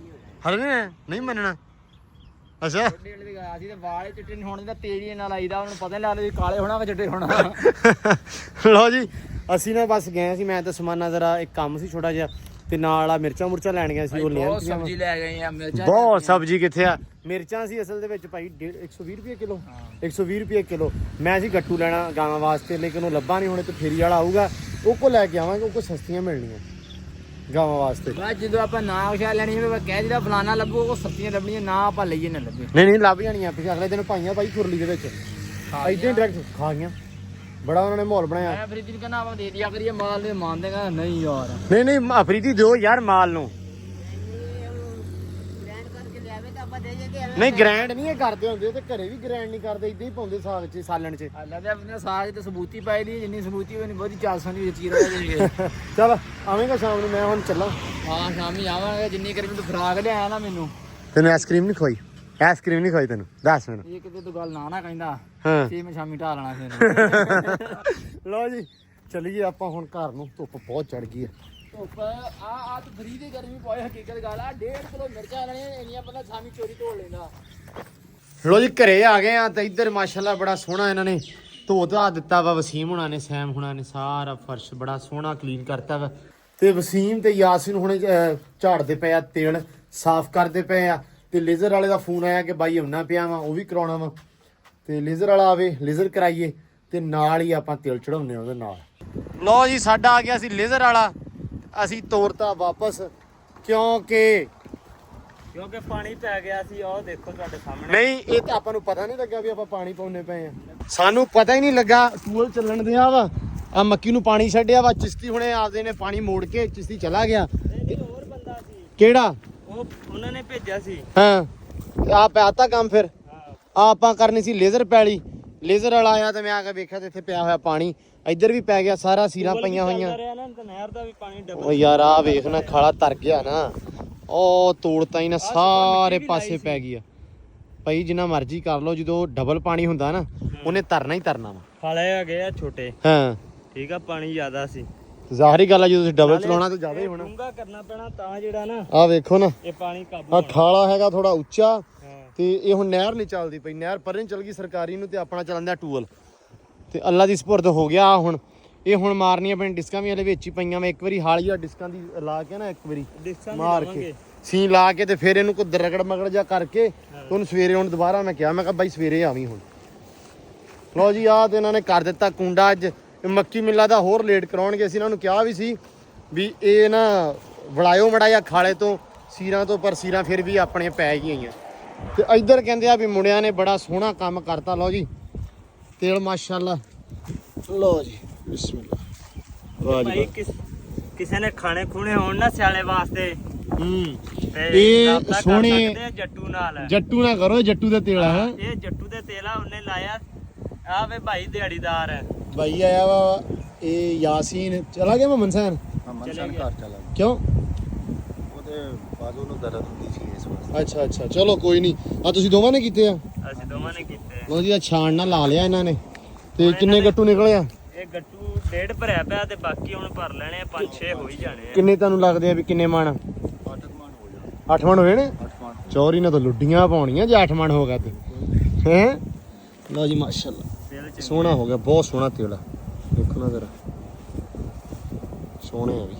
ਹਲੇ ਨਹੀਂ ਮੰਨਣਾ। ਅੱਛਾ ਡੇਢ ਦੀ ਗੱਲ ਸੀ ਤੇ ਵਾਲ ਹੀ ਚਿੱਟੇ ਨਹੀਂ ਹੋਣੇ ਤਾਂ ਤੇਲ ਹੀ ਨਾਲ ਲਾਈਦਾ ਉਹਨੂੰ ਪਤਾ ਨਹੀਂ ਲੱਗਦਾ ਵੀ ਕਾਲੇ ਹੋਣਾ ਕਿ ਚਿੱਟੇ ਹੋਣਾ। ਲਓ ਜੀ ਅਸੀਂ ਨਾ ਬਸ ਗਏ ਸੀ। ਮੈਂ ਤਾਂ ਸਮਾਨਾ ਜ਼ਰਾ ਇੱਕ ਕੰਮ ਸੀ ਛੋਟਾ ਜਿਹਾ ਤੇ ਨਾਲ ਆ ਮਿਰਚਾਂ ਮੁਰਚਾਂ ਲੈਣੀਆਂ ਸੀ। ਉਹ ਬਹੁਤ ਲਿਆ ਸਬਜ਼ੀ ਲੈ ਗਏ ਆ ਮਿਰਚਾਂ ਬਹੁਤ ਸਬਜ਼ੀ ਕਿੱਥੇ ਆ? ਮਿਰਚਾਂ ਸੀ ਅਸਲ ਦੇ ਵਿੱਚ ਭਾਈ 120 ਰੁਪਏ ਕਿਲੋ। 120 ਰੁਪਏ ਕਿਲੋ। ਮੈਂ ਸੀ ਗੱਟੂ ਲੈਣਾ ਗਾਵਾਂ ਵਾਸਤੇ ਲੇਕਿਨ ਉਹ ਲੱਭਾ ਨਹੀਂ ਹੋਣੇ ਤੇ ਫੇਰੀ ਵਾਲਾ ਆਊਗਾ ਉਹ ਕੋ ਲੈ ਕੇ ਆਵਾਂਗੇ। ਉਹ ਕੋ ਸਸਤੀਆਂ ਮਿਲਣੀਆਂ ਗਾਵਾਂ ਵਾਸਤੇ। ਬਾਅਦ ਜਦੋਂ ਆਪਾਂ ਨਾ ਖਿਆ ਲੈਣੀ ਹੋਵੇ ਕਹਿ ਜਿਹੜਾ ਫਲਾਣਾ ਲੱਭੂ ਉਹ ਸਬਜ਼ੀਆਂ ਲੱਭਣੀਆਂ ਨਾ ਆਪਾਂ ਲਈਏ ਨਾ ਲੱਭੇ। ਨਹੀਂ ਲੱਭ ਜਾਣੀਆਂ। ਪਿਛਲੇ ਅਗਲੇ ਦਿਨ ਪਾਈਆਂ ਭਾਈ ਖੁਰਲੀ ਦੇ ਵਿੱਚ ਇਦਾਂ ਡਾਇਰੈਕਟ ਖਾ ਗਈਆਂ। ਬੜਾ ਉਹਨਾਂ ਨੇ ਮਾਹੌਲ ਬਣਾਇਆ। ਮੈਂ ਫਰੀਦੀ ਨੂੰ ਕਹਿੰਦਾ ਆਪਾਂ ਦੇ ਦਿਆ ਕਰੀਏ ਮਾਲ ਦੇ ਮੰਨ ਦੇਗਾ ਨਹੀਂ ਯਾਰ ਨਹੀਂ ਅਫਰੀਦੀ ਦਿਓ ਯਾਰ ਮਾਲ ਨੂੰ। ਨਹੀਂ ਗ੍ਰੈਂਡ ਨਹੀਂ ਇਹ ਕਰਦੇ ਹੁੰਦੇ ਤੇ ਘਰੇ ਵੀ ਗ੍ਰੈਂਡ ਨਹੀਂ ਕਰਦੇ, ਇਦਾਂ ਹੀ ਪਾਉਂਦੇ ਸਾਗ 'ਚ ਸਾਲਣ 'ਚ। ਲੱਗਦਾ ਆਪਣੇ ਸਾਗ ਤੇ ਸਬੂਤੀ ਪਾਈ ਦੀ ਜਿੰਨੀ ਸਬੂਤੀ ਹੋਣੀ ਬਹੁਤੀ 400 ਦੀ ਚੀਰਾ ਦੇ ਚੱਲ ਆਵੇਂਗਾ ਸ਼ਾਮ ਨੂੰ। ਮੈਂ ਹੁਣ ਚੱਲਾਂ। ਹਾਂ ਸ਼ਾਮੀ ਆਵਾਂਗੇ ਜਿੰਨੀ ਕਰੀ ਤੂੰ ਫਰਾਕ ਲਿਆਇਆ ਨਾ ਮੈਨੂੰ ਤੈਨੂੰ ਆਈਸਕ੍ਰੀਮ ਨਹੀਂ ਖਵਾਈ? ਆਈਸਕ੍ਰੀਮ ਨਹੀਂ ਖਵਾਈ ਤੈਨੂੰ? ਦੱਸ ਮੈਨੂੰ। ਇਹ ਕਿਤੇ ਤੂੰ ਗੱਲ ਨਾ ਕਹਿੰਦਾ ਹਾਂ ਤੇ ਮੈਂ ਸ਼ਾਮੀ ਢਾ ਲੈਣਾ ਫਿਰ ਲਓ ਜੀ ਚੱਲੀਏ ਆਪਾਂ ਹੁਣ ਘਰ ਨੂੰ। ਧੁੱਪ ਬਹੁਤ ਚੜ ਗਈ ਹੈ। ਧੁੱਪ ਆ ਤੂੰ ਫਰੀ ਦੀ ਗਰਮੀ ਪਾਏ ਹਕੀਕਤ ਗੱਲ ਆ 1.5 ਕਿਲੋ ਮਿਰਚਾਂ ਲੈਣੀਆਂ ਇੰਨੀਆਂ ਬੰਦਾ ਸ਼ਾਮੀ ਚੋਰੀ ਤੋੜ ਲੈਂਦਾ। ਲੋ ਜੀ ਘਰੇ ਆ ਗਏ ਆ ਤੇ ਇੱਧਰ ਮਾਸ਼ਾਅੱਲਾ ਬੜਾ ਸੋਹਣਾ ਇਹਨਾਂ ਨੇ ਧੋ ਧਾ ਦਿੱਤਾ ਵਾ। ਵਸੀਮ ਹੁਣਾਂ ਨੇ ਸੈਮ ਹੁਣਾਂ ਨੇ ਸਾਰਾ ਫਰਸ਼ ਬੜਾ ਸੋਹਣਾ ਕਲੀਨ ਕਰਤਾ ਵਾ ਤੇ ਵਸੀਮ ਤੇ ਯਾਸਿਨ ਹੁਣੇ ਝਾੜਦੇ ਪਏ ਆ, ਤੇਲ ਸਾਫ਼ ਕਰਦੇ ਪਏ ਆ। ਤੇ ਲੇਜ਼ਰ ਵਾਲੇ ਦਾ ਫੋਨ ਆਇਆ ਕਿ ਬਾਈ ਆਉਣਾ ਪਿਆ ਵਾ, ਉਹ ਵੀ ਕਰਾਉਣਾ ਵਾ ਤੇ ਲੇਜ਼ਰ ਵਾਲਾ ਆਵੇ ਲੇਜ਼ਰ ਕਰਾਈਏ ਤੇ ਨਾਲ ਹੀ ਆਪਾਂ ਤੇਲ ਚੜਾਉਨੇ ਉਹਦੇ ਨਾਲ। ਲੋ ਜੀ ਸਾਡਾ ਆ ਗਿਆ ਸੀ ਲੇਜ਼ਰ ਵਾਲਾ। ਅਸੀਂ ਤੋਰਤਾ ਵਾਪਸ ਕਿਉਂਕਿ ਪਾਣੀ ਪੈ ਗਿਆ ਸੀ। ਉਹ ਦੇਖੋ ਤੁਹਾਡੇ ਸਾਹਮਣੇ। ਨਹੀਂ ਇਹ ਤਾਂ ਆਪਾਂ ਨੂੰ ਪਤਾ ਨਹੀਂ ਲੱਗਾ ਵੀ ਆਪਾਂ ਪਾਣੀ ਪਾਉਣੇ ਪਏ ਆ। ਸਾਨੂੰ ਪਤਾ ਹੀ ਨਹੀਂ ਲੱਗਾ ਟੂਲ ਚੱਲਣ ਦਿਆ ਵਾ। ਆ ਮੱਕੀ ਨੂੰ ਪਾਣੀ ਛੱਡਿਆ ਵਾ। ਚਿਸ਼ਤੀ ਹੁਣੇ ਆਪਦੇ ਨੇ ਪਾਣੀ ਮੋੜ ਕੇ ਚਿਸ਼ਤੀ ਚਲਾ ਗਿਆ। ਹੋਰ ਬੰਦਾ ਸੀ ਕਿਹੜਾ? ਉਹ ਉਹਨਾਂ ਨੇ ਭੇਜਿਆ ਸੀ। ਹਾਂ ਆ ਪਿਆਤਾ ਕੰਮ ਫਿਰ ਆ ਆਪਾਂ ਕਰਨੀ ਸੀ ਲੇਜ਼ਰ ਪੈਲੀ। ਲੇਜ਼ਰ ਵਾਲਾ ਆਇਆ ਤੇ ਮੈਂ ਆ ਕੇ ਵੇਖਿਆ ਤੇ ਇੱਥੇ ਪਿਆ ਹੋਇਆ ਪਾਣੀ। ਇੱਧਰ ਵੀ ਪੈ ਗਿਆ ਸਾਰਾ ਸੀਰਾਂ ਪਈਆਂ ਹੋਈਆਂ। ਨਹਿਰ ਦਾ ਵੀ ਪਾਣੀ ਡਬਲ। ਓ ਯਾਰ ਆ ਵੇਖ ਨਾ ਖਾਲਾ ਤਰ ਗਿਆ ਨਾ। ਉਹ ਤੋੜਤਾ ਹੀ ਨਾ ਸਾਰੇ ਪਾਸੇ ਪੈ ਗਈ ਆ। ਭਾਈ ਜਿੰਨਾ ਮਰਜ਼ੀ ਕਰ ਲਓ ਜਦੋਂ ਡਬਲ ਪਾਣੀ ਹੁੰਦਾ ਨਾ ਉਹਨੇ ਤਰਨਾ ਹੀ ਤਰਨਾ ਵਾ। ਫਾਲੇ ਹੈਗੇ ਆ ਛੋਟੇ। ਹਾਂ ਠੀਕ ਆ ਪਾਣੀ ਜ਼ਿਆਦਾ ਸੀ। ਜ਼ਾਹਰੀ ਗੱਲ ਆ ਜਦੋਂ ਤੁਸੀਂ ਡਬਲ ਚਲਾਉਣਾ ਤਾਂ ਜ਼ਿਆਦਾ ਹੀ ਹੋਣਾ। ਡੂੰਘਾ ਕਰਨਾ ਪੈਣਾ ਤਾਂ ਜਿਹੜਾ ਨਾ ਆ ਵੇਖੋ ਨਾ ਇਹ ਪਾਣੀ ਕਾਬੂ ਆ ਖਾਲਾ ਹੈਗਾ ਥੋੜਾ ਉੱਚਾ ਹਾਂ। ਤੇ ਇਹ ਹੁਣ ਨਹਿਰ ਨਹੀਂ ਚੱਲਦੀ ਪਈ। ਨਹਿਰ ਪਰੇ ਚਲ ਗਈ ਸਰਕਾਰੀ ਨੂੰ ਤੇ ਆਪਣਾ ਚੱਲਣ ਦਿਆ ਟੂਲ ਤੇ ਅੱਲਾ ਦੀ ਸਪੁਰਦ ਹੋ ਗਿਆ। ਹੁਣ ਇਹ ਹੁਣ ਮਾਰਨੀਆਂ ਪੈਣ ਡਿਸਕਾਂ ਵੀ ਹਲੇ ਵਿੱਚ ਹੀ ਪਈਆਂ ਵਾ। ਇੱਕ ਵਾਰੀ ਹਾਲੀਆ ਡਿਸਕਾਂ ਦੀ ਲਾ ਕੇ ਨਾ ਇੱਕ ਵਾਰੀ ਮਾਰ ਕੇ ਸੀ ਲਾ ਕੇ ਤੇ ਫਿਰ ਇਹਨੂੰ ਕੋਈ ਰਗੜ ਮਗੜ ਜਾ ਕਰਕੇ ਉਹਨੂੰ ਸਵੇਰੇ ਹੁਣ ਦੁਬਾਰਾ ਮੈਂ ਕਿਹਾ ਮੈਂ ਕਿਹਾ ਬਾਈ ਸਵੇਰੇ ਆਵੀਂ ਹੁਣ। ਲਓ ਜੀ ਆਹ ਤੇ ਇਹਨਾਂ ਨੇ ਕਰ ਦਿੱਤਾ ਕੁੰਡਾ। ਅੱਜ ਮੱਕੀ ਮਿੱਲਾ ਦਾ ਹੋਰ ਲੇਟ ਕਰਾਉਣਗੇ। ਅਸੀਂ ਇਹਨਾਂ ਨੂੰ ਕਿਹਾ ਵੀ ਸੀ ਵੀ ਇਹ ਨਾ ਵੜਾਇਓ ਮੜਾ ਜਾਂ ਖਾਲੇ ਤੋਂ ਸੀਰਾਂ ਤੋਂ, ਪਰ ਸੀਰਾਂ ਫਿਰ ਵੀ ਆਪਣੇ ਪੈ ਗਈਆਂ। ਤੇ ਇੱਧਰ ਕਹਿੰਦੇ ਆ ਵੀ ਮੁੰਡਿਆਂ ਨੇ ਬੜਾ ਸੋਹਣਾ ਕੰਮ ਕਰਤਾ। ਲਓ ਜੀ ਤੇਲ ਮਾਸ਼ਾਅੱਲਾ। ਲਓ ਜੀ ਬਿਸਮਿਲ੍ਲਾ। ਵਾਹ ਜੀ ਭਾਈ ਕਿਸੇ ਨੇ ਖਾਣੇ ਖੂਣੇ ਹੋਣ ਨਾ ਸਿਆਲੇ ਵਾਸਤੇ ਤੇ ਇਹ ਰਾਬਤਾ ਕਰ ਸੋਹਣੇ ਸਕਦੇ ਆ ਜੱਟੂ ਨਾਲ। ਜੱਟੂ ਨਾ ਕਰੋ, ਜੱਟੂ ਦਾ ਤੇਲ ਹੈ। ਇਹ ਜੱਟੂ ਦੇ ਤੇਲ ਆ ਉਹਨੇ ਲਾਇਆ। ਆ ਵੇ ਭਾਈ ਦਿਹਾੜੀਦਾਰ ਹੈ। ਭਾਈ ਆਇਆ ਵਾ ਇਹ ਯਾਸੀਨ ਚਲਾ ਗਿਆ ਮਮਨ ਸੈਨ। ਚਲੇ ਗਿਆ। ਕਿਉਂ? ਉਹਦੇ ਬਾਜੂ ਨੂੰ ਦਰਦ ਹੁੰਦੀ ਸੀ ਇਸ ਵਾਰ। ਅੱਛਾ ਚਲੋ ਕੋਈ ਨਹੀਂ। ਆ ਤੁਸੀਂ ਦੋਵਾਂ ਨੇ ਕੀਤੇ ਆ? ਅਸੀਂ ਦੋਵਾਂ ਨੇ ਕੀਤੇ। ਲਓ ਜੀ ਆ ਛਾਣ ਨਾਲ ਲਾ ਲਿਆ ਇਹਨਾਂ ਨੇ। ਤੇ ਕਿੰਨੇ ਗੱਟੂ ਨਿਕਲੇ ਆ? ਇਹ ਗੱਟੂ 1.5 ਭਰਿਆ ਪਿਆ ਤੇ ਬਾਕੀ ਹੁਣ ਭਰ ਲੈਣੇ ਆ। 5-6 ਹੋ ਹੀ ਜਾਣੇ ਆ। ਕਿੰਨੇ ਤੁਹਾਨੂੰ ਲੱਗਦੇ ਆ ਵੀ ਕਿੰਨੇ ਮਣ? 8 ਮਣ ਹੋਏ ਨੇ। ਚੌਰੀ ਨਾਲ ਤਾਂ ਲੁੱਡੀਆਂ ਪਾਉਣੀਆਂ ਜੇ 8 ਮਣ ਹੋ ਗਿਆ ਤੇ ਹੈ। ਲਓ ਜੀ ਮਾਸ਼ਾਅੱਲਾ ਤੇਲ ਚ ਸੋਹਣਾ ਹੋ ਗਿਆ, ਬਹੁਤ ਸੋਹਣਾ ਤੇਲ ਆ। ਦੇਖੋ ਨਾ ਜ਼ਰਾ ਸੋਹਣੇ ਆ ਵੀ।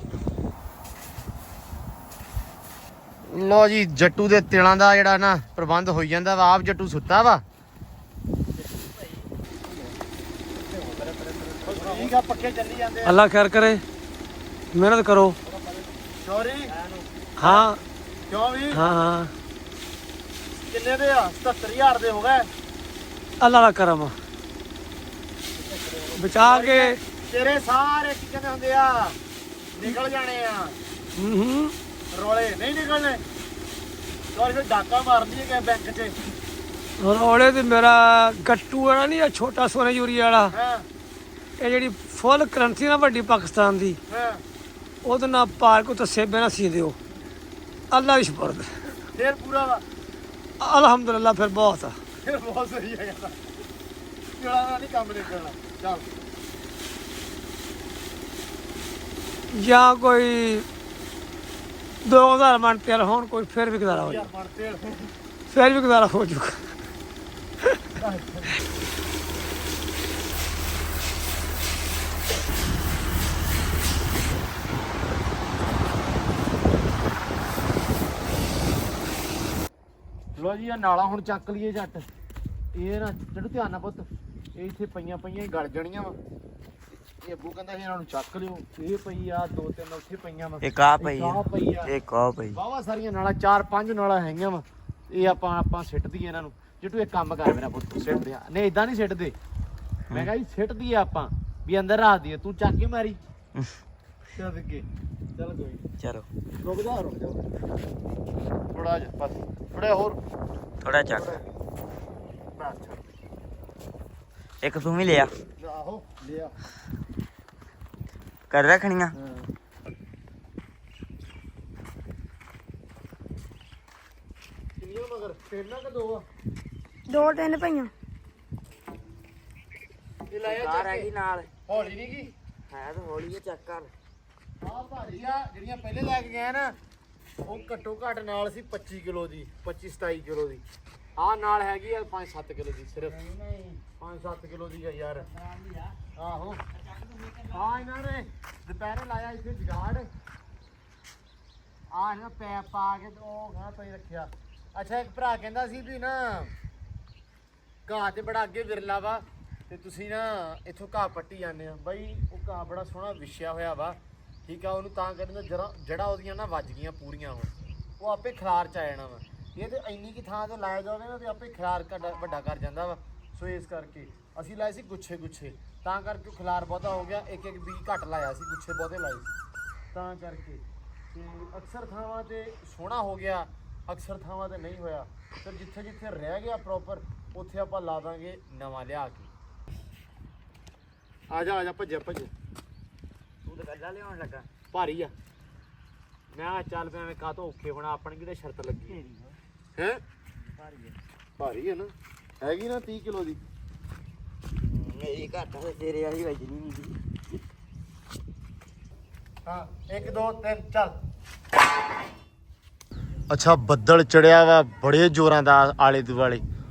ਲੋ ਜੀ ਜੱਟੂ ਦੇ ਤਿਲਾਂ ਦਾ ਜਿਹੜਾ ਨਾ ਪ੍ਰਬੰਧ ਹੋਈ ਜਾਂਦਾ ਵਾ। ਆਪ ਜੱਟੂ ਸੁੱਤਾ ਵਾ। ਠੀਕ ਆ, ਪੱਕੇ ਚੱਲੀ ਜਾਂਦੇ ਆ। ਅੱਲਾ ਖੈਰ ਕਰੇ, ਮਿਹਨਤ ਕਰੋ। ਚੋਰੀ ਹਾਂ ਕਿਉਂ ਵੀ ਹਾਂ ਹਾਂ, ਕਿੰਨੇ ਦੇ ਆ? 77000 ਦੇ ਹੋ ਗਏ। ਅੱਲਾ ਦਾ ਕਰਮ ਆ। ਬਚਾ ਕੇ ਤੇਰੇ ਸਾਰੇ ਕੀ ਕਹਿੰਦੇ ਹੁੰਦੇ ਆ, ਨਿਕਲ ਜਾਣੇ ਆ। ਹੂੰ ਰੋਲੇ ਨਹੀਂ ਨਿਕਲਣੇ। ਕੋਈ ਫਿਰ ਡਾਕਾ ਮਾਰਦੀ ਹੈ ਕਿ ਬੈਂਕ 'ਚ। ਰੋਲੇ ਤੇ ਮੇਰਾ ਗੱਟੂ ਵਾਲਾ ਨਹੀਂ, ਆ ਛੋਟਾ ਸੋਨੇ ਯੂਰੀ ਵਾਲਾ, ਹਾਂ ਇਹ ਜਿਹੜੀ ਫੁੱਲ ਕਰੰਸੀ ਨਾ ਵੱਡੀ ਪਾਕਿਸਤਾਨ ਦੀ, ਹਾਂ, ਉਹਦੇ ਨਾਲ ਪਾਰ ਕੋ ਤੱਸੇ ਬੈਨਾ ਸੀ ਦਿਓ। ਅੱਲਾ ਦੀ ਸ਼ੁਕਰ, ਫਿਰ ਪੂਰਾ ਵਾ। ਅਲਹਮਦੁਲਿਲਾ, ਫਿਰ ਬਹੁਤ ਆ। ਫਿਰ ਬਹੁਤ ਸਹੀ ਹੈ ਕਹਿੰਦਾ। ਕਿਹੜਾ ਦਾ ਨਹੀਂ ਕੰਮ ਨਿਕਲਣਾ। ਚੱਲ ਜਾਂ ਕੋਈ 2000 ਮਣ ਤੇਲ ਹੋਣ, ਕੋਈ ਫਿਰ ਵੀ ਗੁਜ਼ਾਰਾ ਹੋ ਜਾਊ, ਬਣਤੇ ਫਿਰ ਵੀ ਗੁਜ਼ਾਰਾ ਹੋ ਜਾਊਗਾ। ਲੋ ਜੀ ਇਹ ਨਾਲਾ ਹੁਣ ਚੱਕ ਲਈਏ ਜੱਟ। ਇਹ ਨਾ ਚੜੂ ਧਿਆਨ ਨਾਲ ਪੁੱਤ, ਇਹ ਇੱਥੇ ਪਈਆਂ ਹੀ ਗਲ ਜਾਣੀਆਂ ਵਾ। ਇਹ ਅੱਬੂ ਕਹਿੰਦਾ ਸੀ ਇਹਨਾਂ ਨੂੰ ਚੱਕ ਲਿਓ। ਇਹ ਪਈ ਆ, 2-3 ਉੱਥੇ ਪਈਆਂ ਵਾ। ਇੱਕ ਆ ਪਈ ਆਹ ਪਈ ਆ। ਇੱਕ ਆ ਪਈ। ਵਾਵਾ ਸਾਰੀਆਂ ਨਾਲਾਂ 4-5 ਨਾਲਾਂ ਹੈਗੀਆਂ ਵਾ। ਇਹ ਆਪਾਂ ਸਿੱਟ ਦਈਏ ਇਹਨਾਂ ਨੂੰ। ਜਿੱਟੂ ਇੱਕ ਕੰਮ ਕਰ ਮੇਰਾ ਪੁੱਤ, ਸਿੱਟ ਦੇ। ਨਹੀਂ ਇਦਾਂ ਨਹੀਂ ਸਿੱਟਦੇ, ਮੈਂ ਕਿਹਾ ਜੀ ਸਿੱਟ ਦਈਏ ਆਪਾਂ ਵੀ ਅੰਦਰ ਰੱਖ ਦਈਏ। ਤੂੰ ਚੱਕ ਕੇ ਮਾਰੀ। ਚੱਲ ਅੱਗੇ ਚੱਲ, ਕੋਈ ਚਲੋ ਰੁਕ ਜਾ ਥੋੜਾ ਜਿਹਾ ਬਸ, ਥੋੜਾ ਹੋਰ ਥੋੜਾ ਚੱਕ। ਬਸ ਛੱਡ। ਇੱਕ ਤੂੰ ਵੀ ਲਿਆ, ਆਹੋ ਲਿਆ। ਕਰ ਰੱਖਣੀਆਂ। ਕਿੰਨੀਆਂ ਮਗਰ? ਤਿੰਨ ਕਿ ਦੋ ਆ? 2-3 ਪਈਆਂ। ਇਹ ਲਾਇਆ ਕਾਰ ਹੈਗੀ ਨਾਲ, ਹੌਲੀ ਨਹੀਂ ਕੀ ਹੈ ਤਾਂ ਹੌਲੀ ਚੈੱਕ ਕਰ। ਆਹ ਭਾਰੀ ਆ ਜਿਹੜੀਆਂ ਪਹਿਲੇ ਲੈ ਕੇ ਗਏ ਨਾ, ਉਹ ਘੱਟੋ ਘੱਟ ਨਾਲ ਸੀ 25 ਕਿਲੋ ਦੀ, 25-27 ਕਿਲੋ ਦੀ। ਆਹ ਨਾਲ ਹੈਗੀ ਆ 5-7 ਕਿਲੋ ਦੀ, ਸਿਰਫ 5-7 ਕਿਲੋ ਦੀ ਆ ਯਾਰ। ਆਹੋ ਹਾਂ, ਇਹਨਾਂ ਨੇ ਦੁਪਹਿਰੇ ਲਾਇਆ ਇੱਥੇ ਜਗਾੜ। ਆਹ ਨਾ ਪੈਪ ਪਾ ਕੇ ਤੇ ਉਹ ਗਾਂ ਪਈ ਰੱਖਿਆ। ਅੱਛਾ, ਇੱਕ ਭਰਾ ਕਹਿੰਦਾ ਸੀ ਵੀ ਨਾ ਘਾਹ ਤੇ ਬੜਾ ਅੱਗੇ ਵਿਰਲਾ ਵਾ ਤੇ ਤੁਸੀਂ ਨਾ ਇੱਥੋਂ ਘਾਹ ਪੱਟੀ ਜਾਂਦੇ ਆ। ਬਾਈ ਉਹ ਘਾਹ ਬੜਾ ਸੋਹਣਾ ਵਿਛਿਆ ਹੋਇਆ ਵਾ, ਠੀਕ ਆ। ਉਹਨੂੰ ਤਾਂ ਕਹਿੰਦਾ ਜੜਾ ਉਹਦੀਆਂ ਨਾ ਵੱਜ ਗਈਆਂ ਪੂਰੀਆਂ, ਉਹ ਆਪੇ ਖਲਾਰ ਚ ਆ ਜਾਣਾ ਵਾ। ਇਹ ਤੇ ਇੰਨੀ ਕੀ ਥਾਂ ਤੇ ਲਾਇਆ ਜਾਵੇ ਨਾ ਤੇ ਆਪੇ ਖਲਾਰ ਵੱਡਾ ਕਰ ਜਾਂਦਾ ਵਾ। ਸੋ ਇਸ ਕਰਕੇ ਅਸੀਂ ਲਾਏ ਸੀ ਗੁੱਛੇ, ਤਾਂ ਕਰਕੇ ਖਲਾਰ ਬਹੁਤਾ ਹੋ ਗਿਆ। ਇੱਕ ਬੀਜ ਘੱਟ ਲਾਇਆ ਸੀ, ਗੁੱਛੇ ਬਹੁਤੇ ਲਾਏ ਸੀ ਤਾਂ ਕਰਕੇ। ਤੇ ਅਕਸਰ ਥਾਵਾਂ ਤੇ ਸੋਹਣਾ ਹੋ ਗਿਆ, ਅਕਸਰ ਥਾਵਾਂ ਤੇ ਨਹੀਂ ਹੋਇਆ। ਫਿਰ ਜਿੱਥੇ ਜਿੱਥੇ ਰਹਿ ਗਿਆ ਪ੍ਰੋਪਰ, ਉੱਥੇ ਆਪਾਂ ਲਾ ਦਾਂਗੇ ਨਵਾਂ ਲਿਆ ਕੇ। ਆ ਜਾ ਭੱਜ। ਤੂੰ ਤਾਂ ਗੱਲਾਂ ਲਿਆਉਣ ਲੱਗਾ। ਭਾਰੀ ਆ। ਮੈਂ ਆ ਚੱਲ ਪਿਆ, ਐਵੇਂ ਕਾਹਤੋਂ ਔਖੇ ਹੋਣਾ, ਆਪਣੀ ਕਿਤੇ ਸ਼ਰਤ ਲੱਗੀ ਹੈ। ਭਾਰੀ ਹੈ ਨਾ, ਹੈਗੀ ਨਾ 30 ਕਿਲੋ ਦੀ। ਮੇਰੀ ਘੱਟ ਤੇ ਤੇਰੇ ਵਾਲੀ ਵੱਜਣੀ ਨਹੀਂ ਸੀ। ਹਾਂ 1 2 3 ਚੱਲ। ਅੱਛਾ, ਬੱਦਲ ਚੜਿਆ ਵਾ ਬੜੇ ਜ਼ੋਰਾਂ ਦਾ ਆਲੇ ਦੁਆਲੇ,